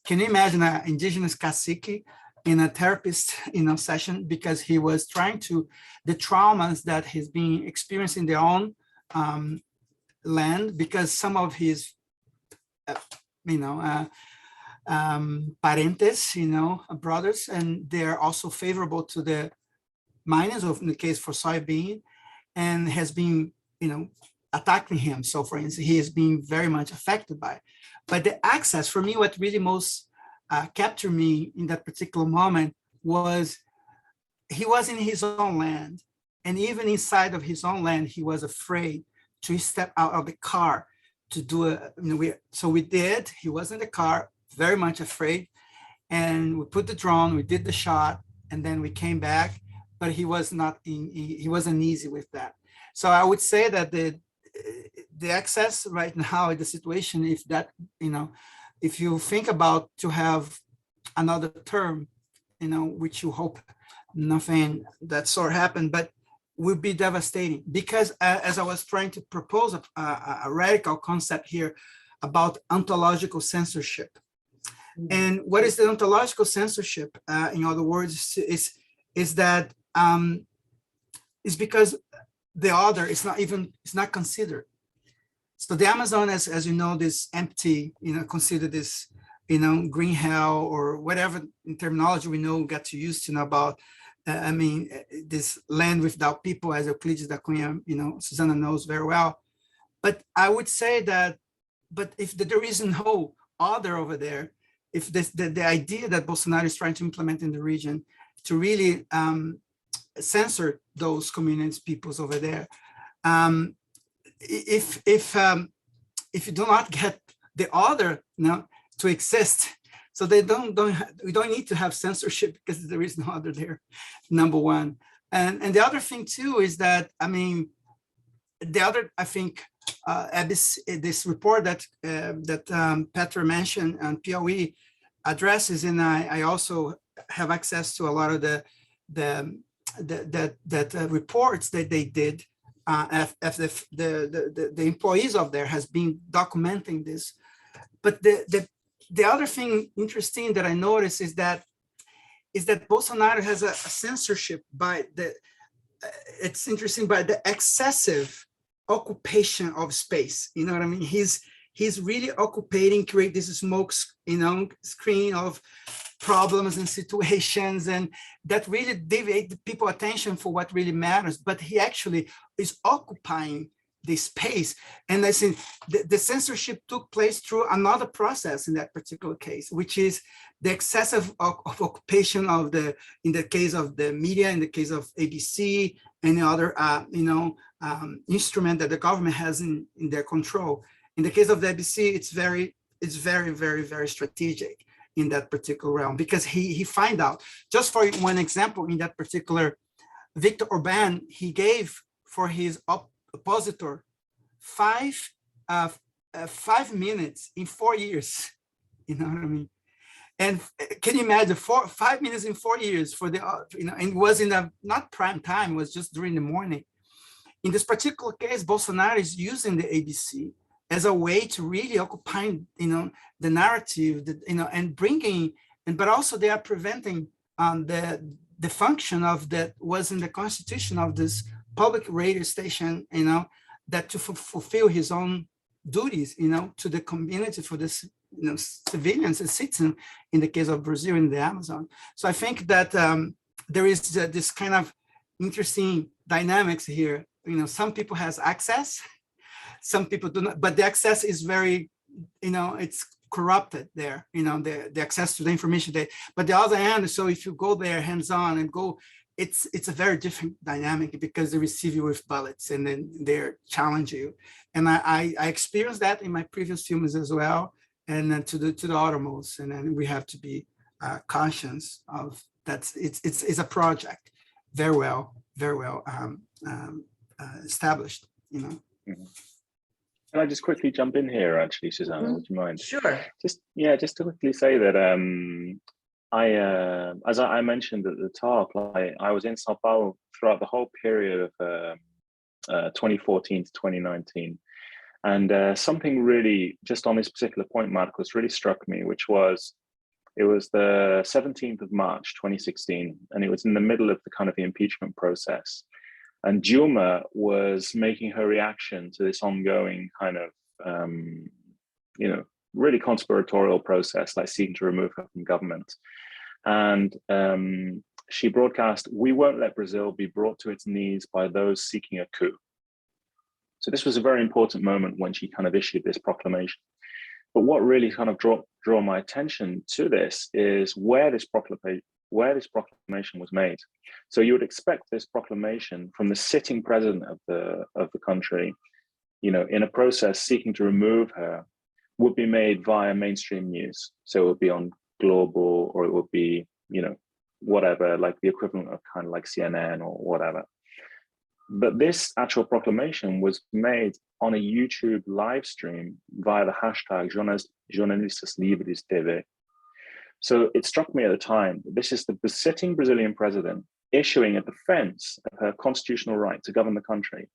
Can you imagine an indigenous cacique in a therapist, session, because he was trying to, the traumas that he's been experiencing in their own land, because some of his, parentes, brothers, and they're also favorable to the miners, in the case for soybean, and has been, attacking him. So for instance, he is being very much affected by it. But the access, for me, what really most captured me in that particular moment was he was in his own land. And even inside of his own land, he was afraid to step out of the car to do so we did. He was in the car, very much afraid. And we put the drone, we did the shot, and then we came back, but he wasn't easy with that. So I would say that the access right now in the situation, if you think about to have another term, which you hope nothing that sort happened, but will be devastating, because as I was trying to propose a radical concept here about ontological censorship. And what is the ontological censorship? In other words, is that is because the other is not considered. So the Amazon, as you know, this empty, consider this, green hell, or whatever in terminology we know, got to use to know about. This land without people, as Euclides da Cunha, Susanna knows very well. But I would say that, but if there is no other over there, if the idea that Bolsonaro is trying to implement in the region to really censor those communities, peoples over there, if you do not get the other to exist, so we don't need to have censorship, because there is no other there, number one. And the other thing too is that, this report that Petra mentioned on POE addresses, and I also have access to a lot of the reports that they did. The employees of there has been documenting this. But the other thing interesting that I noticed is that Bolsonaro has a censorship by it's interesting, by the excessive occupation of space. You know what I mean? He's really create this smoke, screen of problems and situations, and that really deviate the people's attention for what really matters. But he actually is occupying the space. And I think the censorship took place through another process in that particular case, which is the excessive occupation of in the case of the media, in the case of ABC, and the other, instrument that the government has in their control. In the case of the ABC, it's very, very, very strategic. in that particular realm, because he find out. Just for one example, in that particular, Viktor Orban, he gave for his oppositor 5 minutes in 4 years. You know what I mean? And can you imagine 5 minutes in 4 years for the, and it was in a, not prime time, it was just during the morning. In this particular case, Bolsonaro is using the ABC as a way to really occupy, the narrative, and bringing, but also they are preventing the function of that was in the constitution of this public radio station, that to fulfill his own duties, to the community, for this, civilians and citizens, in the case of Brazil in the Amazon. So I think that there is this kind of interesting dynamics here. Some people has access, some people do not, but the access is very, it's corrupted there, the access to the information there. But the other hand, so if you go there hands-on and go, it's a very different dynamic, because they receive you with bullets and then they're challenging you. And I experienced that in my previous films as well, and then to the uttermost. And then we have to be conscious of that. It's a project very well established. Can I just quickly jump in here, actually, Susanna? Would you mind? Sure. Just to quickly say that as I mentioned at the top, I was in Sao Paulo throughout the whole period of 2014 to 2019. And something really, just on this particular point, Marcos, really struck me, which was, it was the 17th of March, 2016, and it was in the middle of the impeachment process. And Dilma was making her reaction to this ongoing really conspiratorial process, like seeking to remove her from government. And she broadcast, "We won't let Brazil be brought to its knees by those seeking a coup." So this was a very important moment when she issued this proclamation. But what really draw my attention to this is where this proclamation was made. So you would expect this proclamation from the sitting president of the country, in a process seeking to remove her, would be made via mainstream news. So it would be on Global, or it would be, whatever, like the equivalent of like CNN or whatever. But this actual proclamation was made on a YouTube live stream via the hashtag Jornalistas Livres TV. So it struck me at the time, this is the sitting Brazilian president issuing a defense of her constitutional right to govern the country.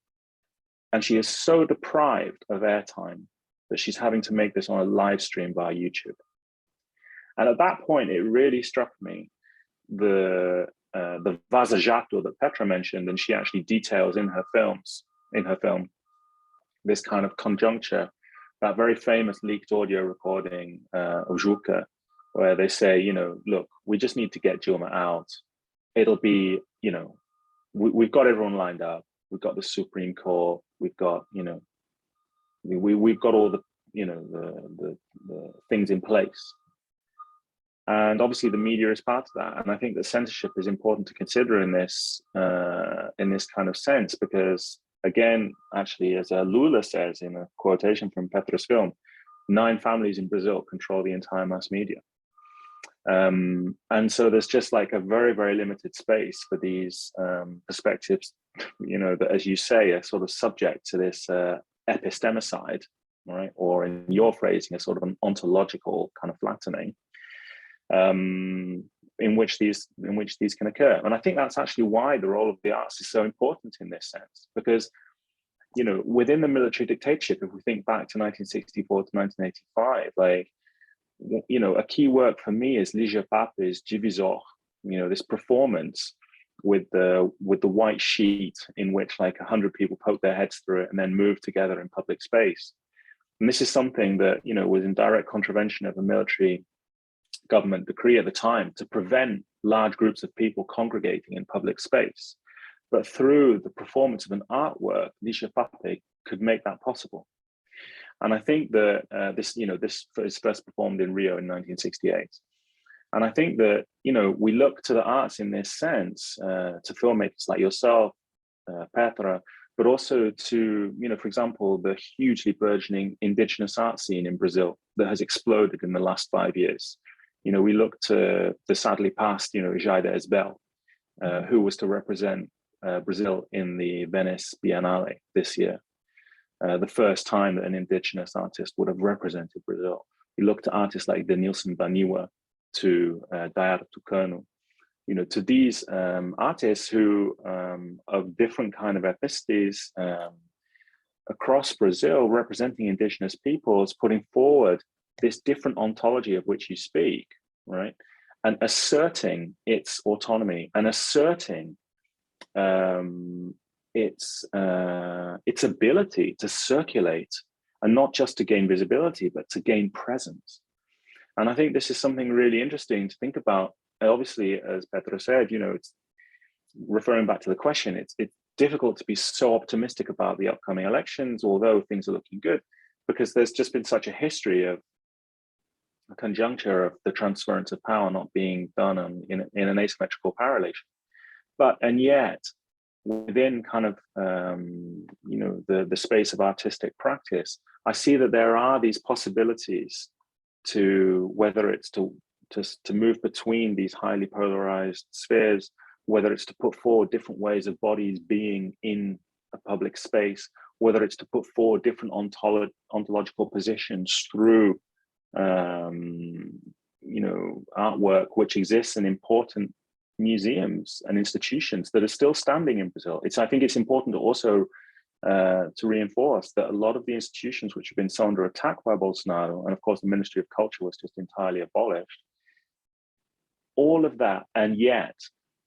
And she is so deprived of airtime that she's having to make this on a live stream via YouTube. And at that point, it really struck me the Vaza Jato that Petra mentioned, and she actually details in her film, this kind of conjuncture, that very famous leaked audio recording of Juca, where they say, look, we just need to get Dilma out. It'll be, we've got everyone lined up. We've got the Supreme Court. We've got, we've got all the, the things in place. And obviously the media is part of that. And I think that censorship is important to consider in this kind of sense, because again, actually, as Lula says in a quotation from Petra's film, 9 families in Brazil control the entire mass media. And so there's just like a very, very limited space for these perspectives, that, as you say, are sort of subject to this epistemicide, right? Or in your phrasing, a sort of an ontological kind of flattening. In which these can occur. And I think that's actually why the role of the arts is so important in this sense, because within the military dictatorship, if we think back to 1964 to 1985, a key work for me is Ligia Pape's Divisor, this performance with the white sheet in which 100 people poke their heads through it and then move together in public space. And this is something that was in direct contravention of a military government decree at the time to prevent large groups of people congregating in public space. But through the performance of an artwork, Ligia Pape could make that possible. And I think that this is first performed in Rio in 1968. And I think that, we look to the arts in this sense, to filmmakers like yourself, Petra, but also to, for example, the hugely burgeoning indigenous art scene in Brazil that has exploded in the last 5 years. We look to the sadly passed, Jair Bel, who was to represent Brazil in the Venice Biennale this year. The first time that an indigenous artist would have represented Brazil. We look to artists like Denilson Baniwa, to Dayara Tucano, to these artists who of different kind of ethnicities across Brazil, representing indigenous peoples, putting forward this different ontology of which you speak, right? And asserting its autonomy and asserting its ability to circulate, and not just to gain visibility, but to gain presence. And I think this is something really interesting to think about. Obviously, as Petra said, it's referring back to the question, it's difficult to be so optimistic about the upcoming elections, although things are looking good, because there's just been such a history of a conjuncture of the transference of power not being done in an asymmetrical parallelation. And yet, within kind of the space of artistic practice, I see that there are these possibilities to, whether it's to move between these highly polarized spheres, whether it's to put forward different ways of bodies being in a public space, whether it's to put forward different ontological positions through artwork which exists in important museums and institutions that are still standing in Brazil. I think it's important to also to reinforce that a lot of the institutions which have been so under attack by Bolsonaro, and of course the Ministry of Culture was just entirely abolished, all of that, and yet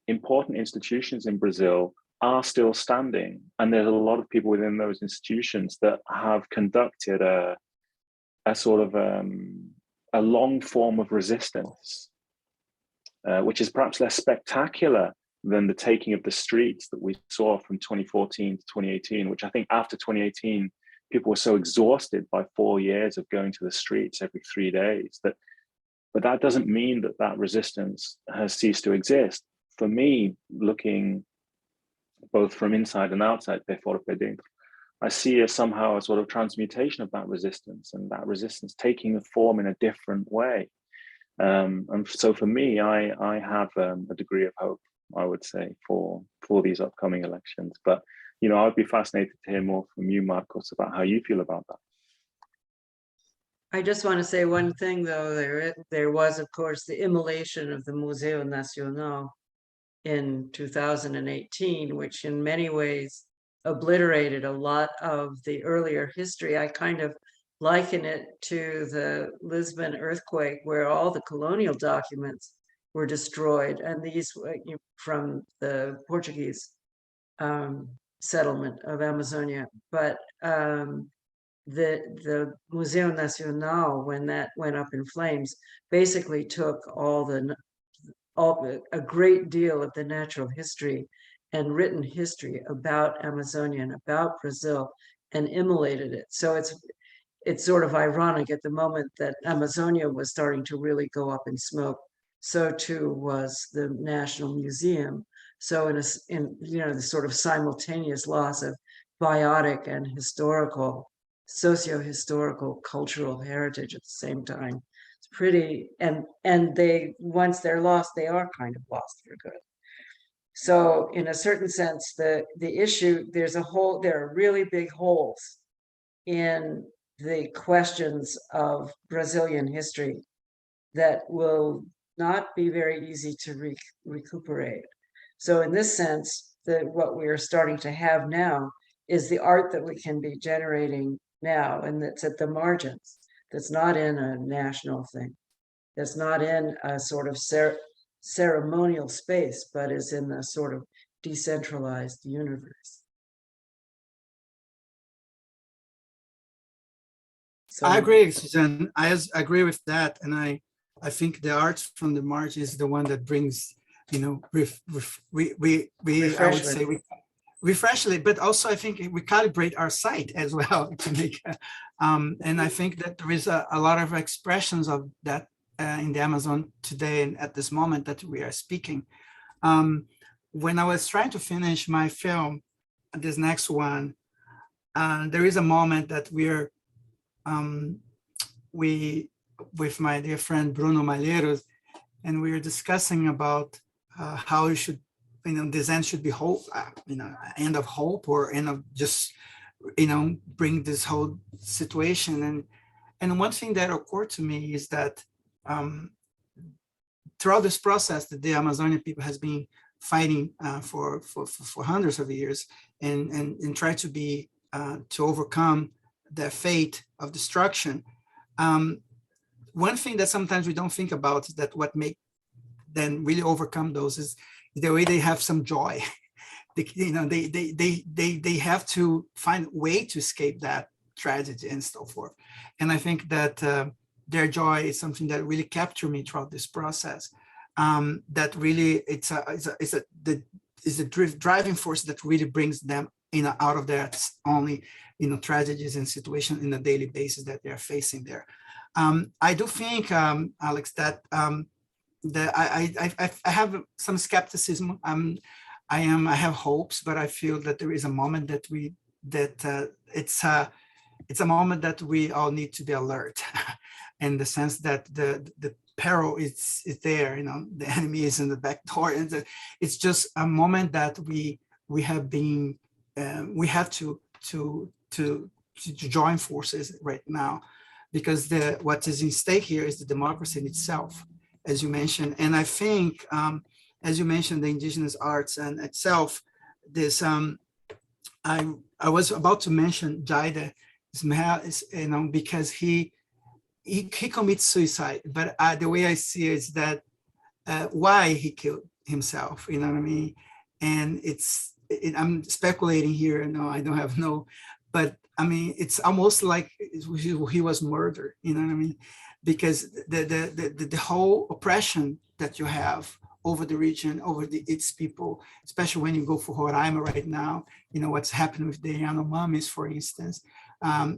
important institutions in Brazil are still standing, and there's a lot of people within those institutions that have conducted a sort of a long form of resistance, which is perhaps less spectacular than the taking of the streets that we saw from 2014 to 2018, which I think after 2018, people were so exhausted by 4 years of going to the streets every 3 days but that doesn't mean that that resistance has ceased to exist. For me, looking both from inside and outside, I see somehow a sort of transmutation of that resistance, and that resistance taking a form in a different way. And so for me, I have a degree of hope, I would say, for these upcoming elections. But, I would be fascinated to hear more from you, Marcos, about how you feel about that. I just want to say one thing, though. There was, of course, the immolation of the Museu Nacional in 2018, which in many ways obliterated a lot of the earlier history. I kind of liken it to the Lisbon earthquake, where all the colonial documents were destroyed, and these from the Portuguese settlement of Amazonia. But the Museu Nacional, when that went up in flames, basically took a great deal of the natural history and written history about Amazonia and about Brazil and immolated it. So it's sort of ironic, at the moment that Amazonia was starting to really go up in smoke, so too was the National Museum. So in the sort of simultaneous loss of biotic and historical, socio-historical, cultural heritage at the same time. It's pretty, and they, once they're lost, they are kind of lost for good. So in a certain sense, the issue, there are really big holes in the questions of Brazilian history that will not be very easy to recuperate. So in this sense, what we are starting to have now is the art that we can be generating now, and that's at the margins, that's not in a national thing, that's not in a sort of ceremonial space, but is in a sort of decentralized universe. So I agree, Suzanne. I agree with that, and I think the art from the margin is the one that brings, I would say, refreshly, but also I think we calibrate our sight as well to make, and I think that there is a lot of expressions of that in the Amazon today and at this moment that we are speaking. When I was trying to finish my film, this next one, there is a moment that we with my dear friend Bruno Malheiros, and we were discussing about how you should, this end should be hope, end of hope, or end of just, bring this whole situation. And one thing that occurred to me is that throughout this process that the Amazonian people has been fighting for hundreds of years, and try to be to overcome the fate of destruction. One thing that sometimes we don't think about is that what make them really overcome those is the way they have some joy. They have to find a way to escape that tragedy and so forth. And I think that their joy is something that really captured me throughout this process. That really it's a driving force that really brings them out of their only tragedies and situations in a daily basis that they're facing there. I do think, Alex, that I have some skepticism. I have hopes, but I feel that there is a moment that it's a moment that we all need to be alert, in the sense that the peril is there. The enemy is in the back door, and it's just a moment that we have to join forces right now, because what is in stake here is the democracy in itself, as you mentioned. And I think, as you mentioned, the indigenous arts and itself, this I was about to mention Jair Bolsonaro, because he commits suicide, but the way I see it is that why he killed himself, you know what I mean? And I'm speculating here, I don't have but I mean, it's almost like he was murdered, you know what I mean? Because the whole oppression that you have over the region, over its people, especially when you go for Roraima right now, what's happening with the Yanomamis, for instance,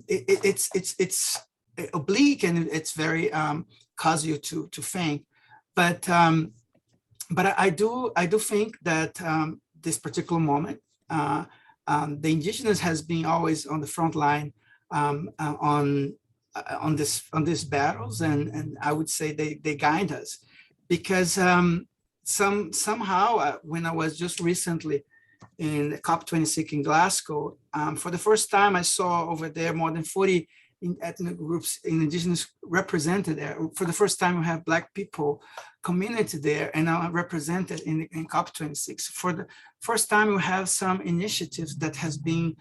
it's oblique, and it's very cause you to think. But I do think that this particular moment, the indigenous has been always on the front line on these battles, and I would say they guide us, because somehow when I was just recently in COP26 in Glasgow, for the first time I saw over there more than 40 ethnic groups in indigenous represented there. For the first time, we have Black people community there and now represented in COP26. For the first time, we have some initiatives that has been,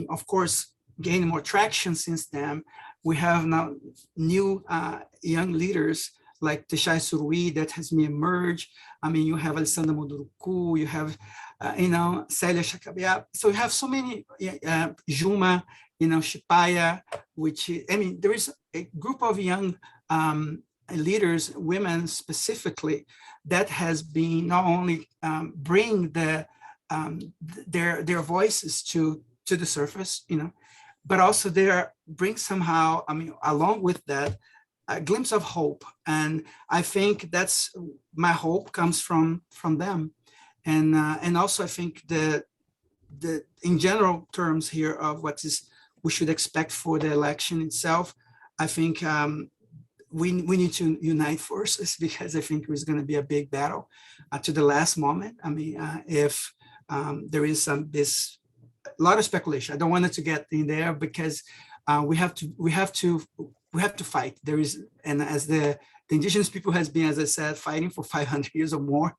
of course, gaining more traction since then. We have now new young leaders like Teshai Surui that has been emerged. You have Alessandra Moduruku, you have, Célia Chacabia. So you have so many, Juma, Shipaya, which, there is a group of young leaders, women specifically, that has been not only bring their voices to the surface, but also they bring somehow, along with that, a glimpse of hope. And I think that's my hope comes from them. And also I think the in general terms here of what is we should expect for the election itself, I think we need to unite forces, because I think it's going to be a big battle to the last moment. If there is this lot of speculation, I don't want it to get in there, because we have to fight. There is, and as the indigenous people has been, as I said, fighting for 500 years or more,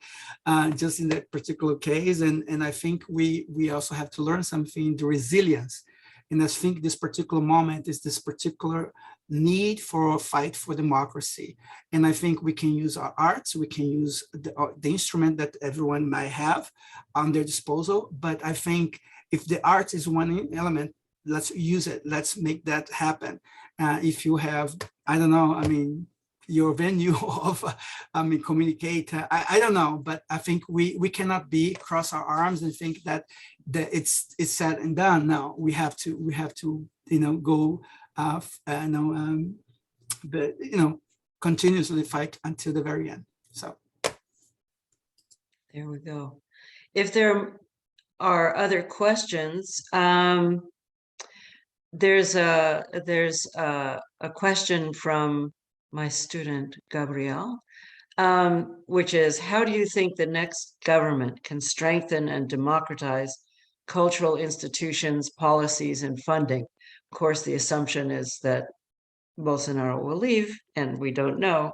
just in that particular case. And I think we also have to learn something, the resilience. And I think this particular moment is this particular need for a fight for democracy. And I think we can use our arts, we can use the instrument that everyone might have on their disposal. But I think if the art is one element, let's use it, let's make that happen. If you have, I don't know, your venue of, communicate, I don't know, but I think we cannot cross our arms and think that it's said and done. No, we have to, go, but, continuously fight until the very end. So. There we go. If there are other questions, there's a question from my student Gabrielle, which is, how do you think the next government can strengthen and democratize cultural institutions, policies, and funding? Of course, the assumption is that Bolsonaro will leave, and we don't know.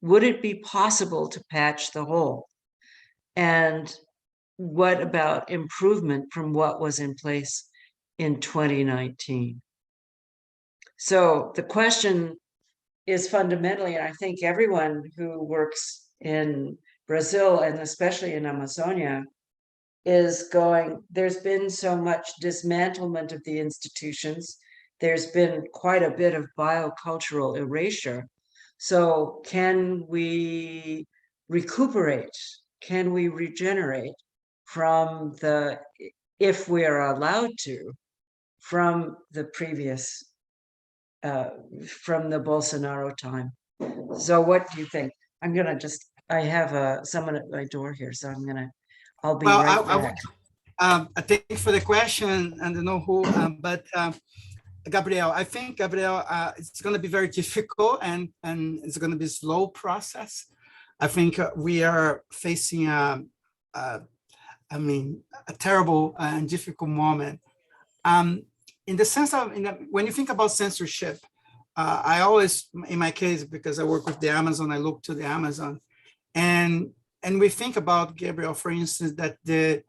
Would it be possible to patch the hole? And what about improvement from what was in place in 2019? So the question is fundamentally, and I think everyone who works in Brazil and especially in Amazonia is going, there's been so much dismantlement of the institutions. There's been quite a bit of biocultural erasure. So can we recuperate? Can we regenerate from the, if we are allowed to, from the previous, from the Bolsonaro time? So what do you think? I'm gonna just, I have someone at my door here, so I'll be Well, right back. I thank you for the question, and I don't know who, but Gabrielle, I think, Gabrielle, it's going to be very difficult, and it's going to be a slow process. I think we are facing a terrible and difficult moment. In the sense of, when you think about censorship, I always, in my case, because I work with the Amazon, I look to the Amazon, and we think about, Gabriel, for instance, that the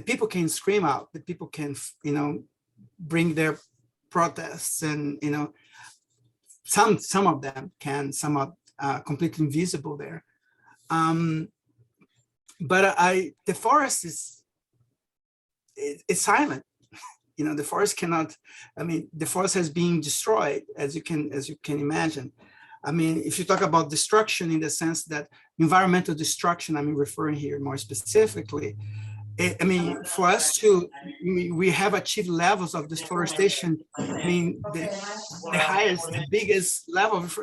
people can scream out, the people can, bring their protests, and some of them can, some are completely invisible there. But the forest it's silent. The forest cannot, the forest has been destroyed, as you can imagine. If you talk about destruction in the sense that environmental destruction, I'm referring here more specifically, for us to, we have achieved levels of deforestation, the highest, the biggest level of,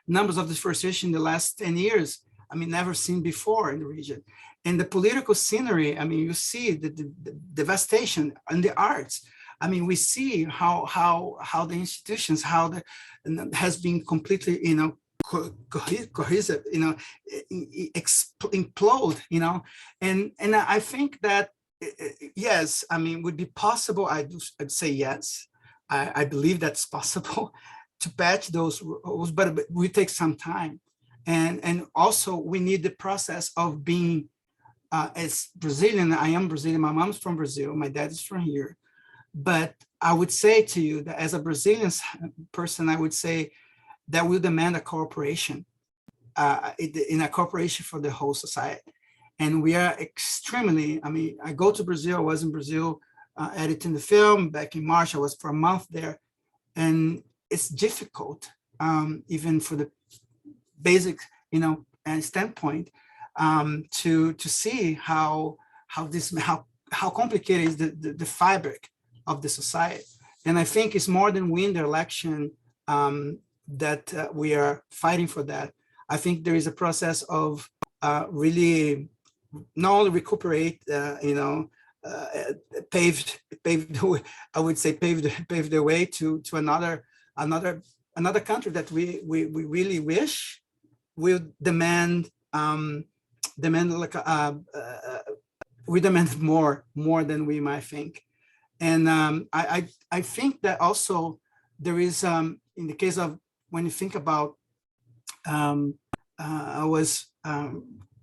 numbers of deforestation in the last 10 years, never seen before in the region. And the political scenery, you see the devastation in the arts. We see how the institutions, has been completely, cohesive, implode, and I think that, yes, would be possible. I'd say yes. I believe that's possible to patch those rules, but it will take some time. And also we need the process of being, as Brazilian, I am Brazilian, my mom's from Brazil, my dad is from here. But I would say to you that as a Brazilian person, I would say that will demand a cooperation, in a cooperation for the whole society. And we are extremely, I go to Brazil, I was in Brazil editing the film back in March, I was for a month there. And it's difficult, even for the basic, and standpoint, to see how complicated is the fabric of the society. And I think it's more than win the election, that we are fighting for that. I think there is a process of really not only recuperate, paved I would say paved the way to another country that we really wish will demand like we demand more than we might think. And I think that also there is, in the case of, when you think about, I was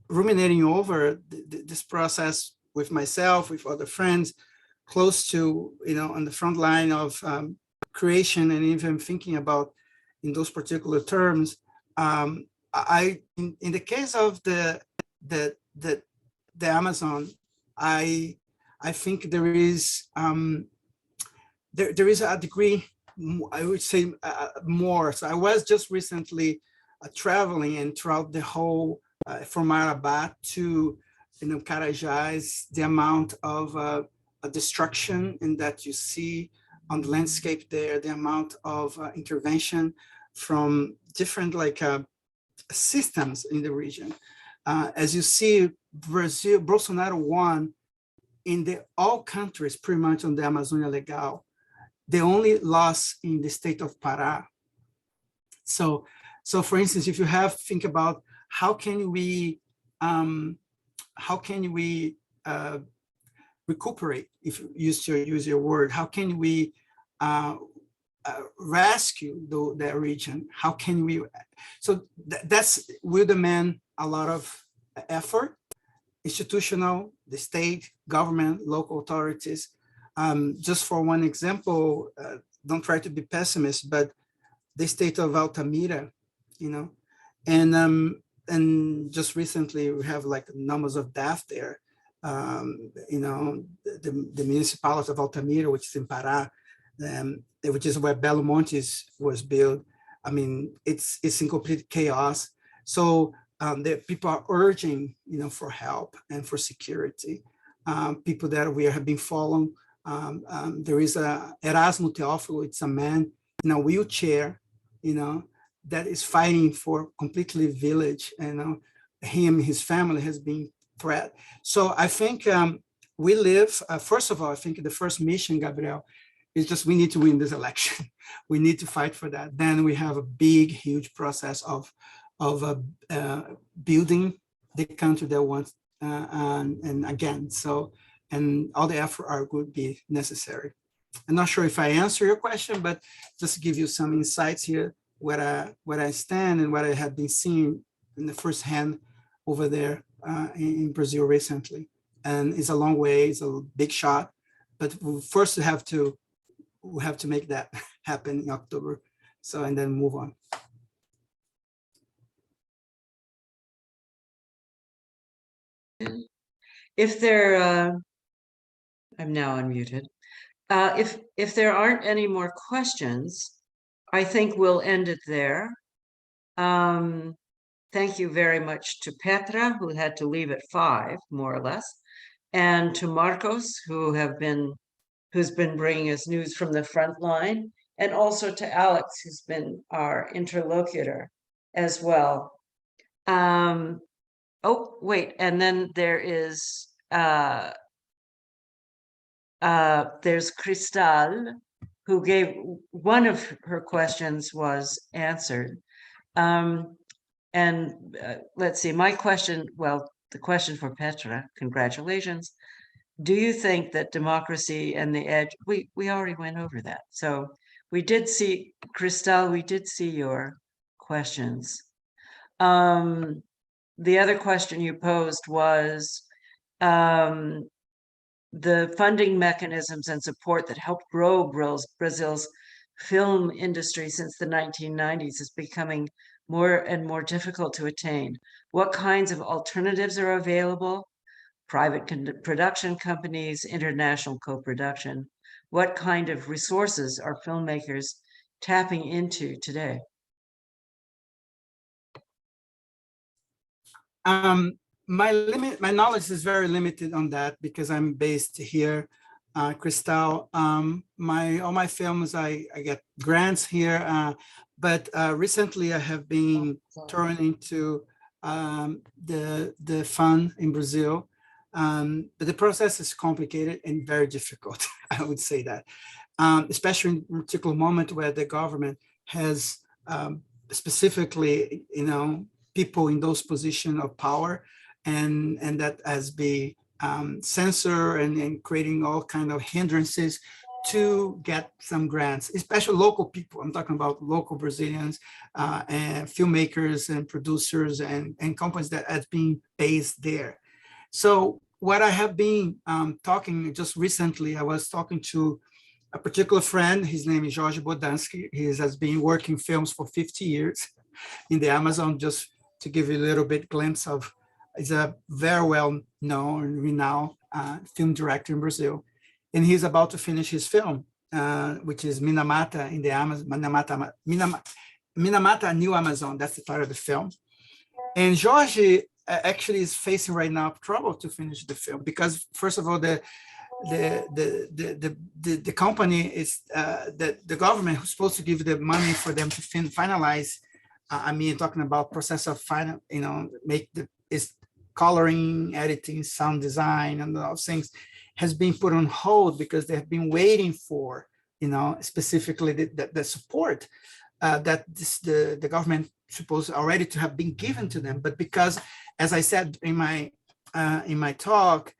ruminating over this process with myself, with other friends, close to, on the front line of creation, and even thinking about in those particular terms. In the case of the Amazon, I think there is there is a degree, I would say, more. So I was just recently traveling, and throughout the whole, from Marabá to Carajás, the amount of destruction and that you see on the landscape there, the amount of intervention from different systems in the region. As you see, Bolsonaro won in all countries pretty much on the Amazonia Legal. The only loss in the state of Pará. So So for instance, if you think about how can we recuperate, if you use your word, how can we rescue that region? How can we, so that's will demand a lot of effort, institutional, the state, government, local authorities. Just for one example, don't try to be pessimist, but the state of Altamira, you know, and just recently we have like numbers of death there. You know, the municipality of Altamira, which is in Pará, which is where Belo Monte was built. I mean, it's in complete chaos. So the people are urging, you know, for help and for security. People that we have been following. There is a Erasmo Teófilo. It's a man in a wheelchair, you know, that is fighting for completely village, and his family has been threatened. So I think we live, first of all, I think the first mission, Gabriel, is just we need to win this election. We need to fight for that. Then we have a big, huge process of building the country that wants, and again, so, and all the effort would be necessary. I'm not sure if I answer your question, but just to give you some insights here, where I stand and what I have been seeing in the first hand over there in Brazil recently. And it's a long way, it's a big shot, but we first have to make that happen in October. So, and then move on. If there, I'm now unmuted. If there aren't any more questions, I think we'll end it there. Thank you very much to Petra, who had to leave at 5, more or less, and to Marcos, who's been bringing us news from the front line, and also to Alex, who's been our interlocutor as well. Oh, wait, and then there's Cristal, who gave one of her questions was answered. And let's see, my question, well, the question for Petra, congratulations. Do you think that democracy and the edge, we already went over that. So we did see, Cristal, we did see your questions. The other question you posed was the funding mechanisms and support that helped grow Brazil's film industry since the 1990s is becoming more and more difficult to attain. What kinds of alternatives are available? Private production companies, international co-production. What kind of resources are filmmakers tapping into today? My knowledge is very limited on that because I'm based here, Cristal. All my films, I get grants here, but recently I have been turning to the fund in Brazil. But the process is complicated and very difficult, I would say that, especially in a particular moment where the government has specifically, you know, people in those positions of power, and that has been censored and creating all kind of hindrances to get some grants, especially local people. I'm talking about local Brazilians and filmmakers and producers and companies that have been based there. So what I have been talking just recently, I was talking to a particular friend. His name is Jorge Bodansky. He has been working films for 50 years in the Amazon. Just to give you a little bit glimpse of, he's a very well-known and renowned film director in Brazil. And he's about to finish his film, which is Minamata in the Amazon, Minamata New Amazon, that's the title of the film. And Jorge actually is facing right now trouble to finish the film because, first of all, the company is the government who's supposed to give the money for them to finalize. I mean, talking about process of final, you know, make is coloring, editing, sound design, and those things has been put on hold because they have been waiting for, you know, specifically the support that the government supposed already to have been given to them, but because, as I said in my talk,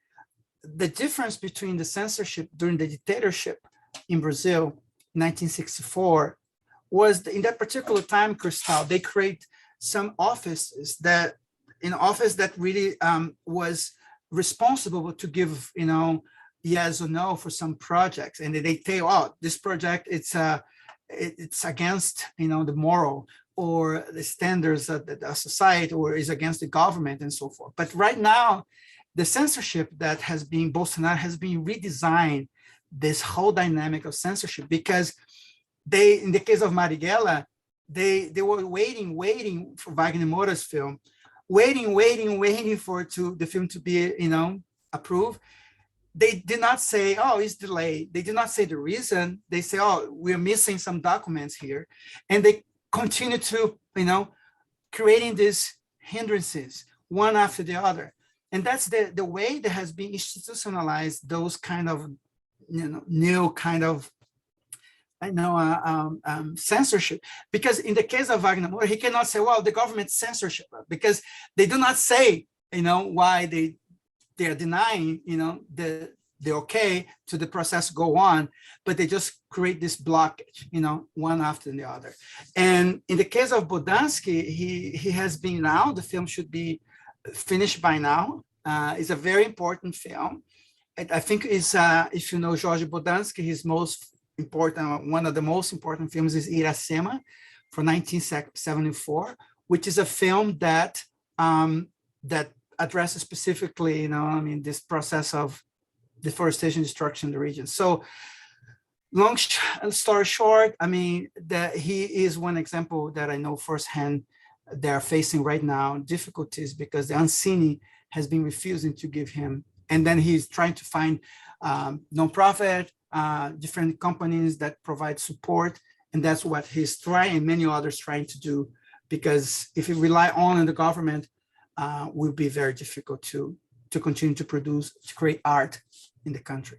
the difference between the censorship during the dictatorship in Brazil, 1964, was in that particular time, Cristal, they create some offices that really was responsible to give, yes or no for some projects, and they tell you, oh, this project it's against the moral or the standards of the society, or is against the government and so forth. But right now, the censorship that has been Bolsonaro has been redesigned this whole dynamic of censorship, because they, in the case of Marighella, they were waiting for Wagner Moura's film, waiting for the film to be approved. They did not say, oh, it's delayed. They did not say the reason. They say, oh, we're missing some documents here. And they continue to, creating these hindrances one after the other. And that's the way that has been institutionalized those kind of, new kind of, censorship. Because in the case of Wagner Moura, he cannot say, well, the government censorship, because they do not say, why they're denying, the okay to the process go on, but they just create this blockage, one after the other. And in the case of Bodansky, he has been now, the film should be finished by now. It's a very important film. I think is, if you know George Bodansky, his most important, one of the most important films is Iracema from 1974, which is a film that that addresses specifically, this process of deforestation, destruction in the region. So long story short, that he is one example that I know firsthand. They're facing right now difficulties because the Ancini has been refusing to give him. And then he's trying to find nonprofit, different companies that provide support. And that's what he's trying, and many others trying to do, because if you rely on the government, will be very difficult to continue to produce, to create art in the country.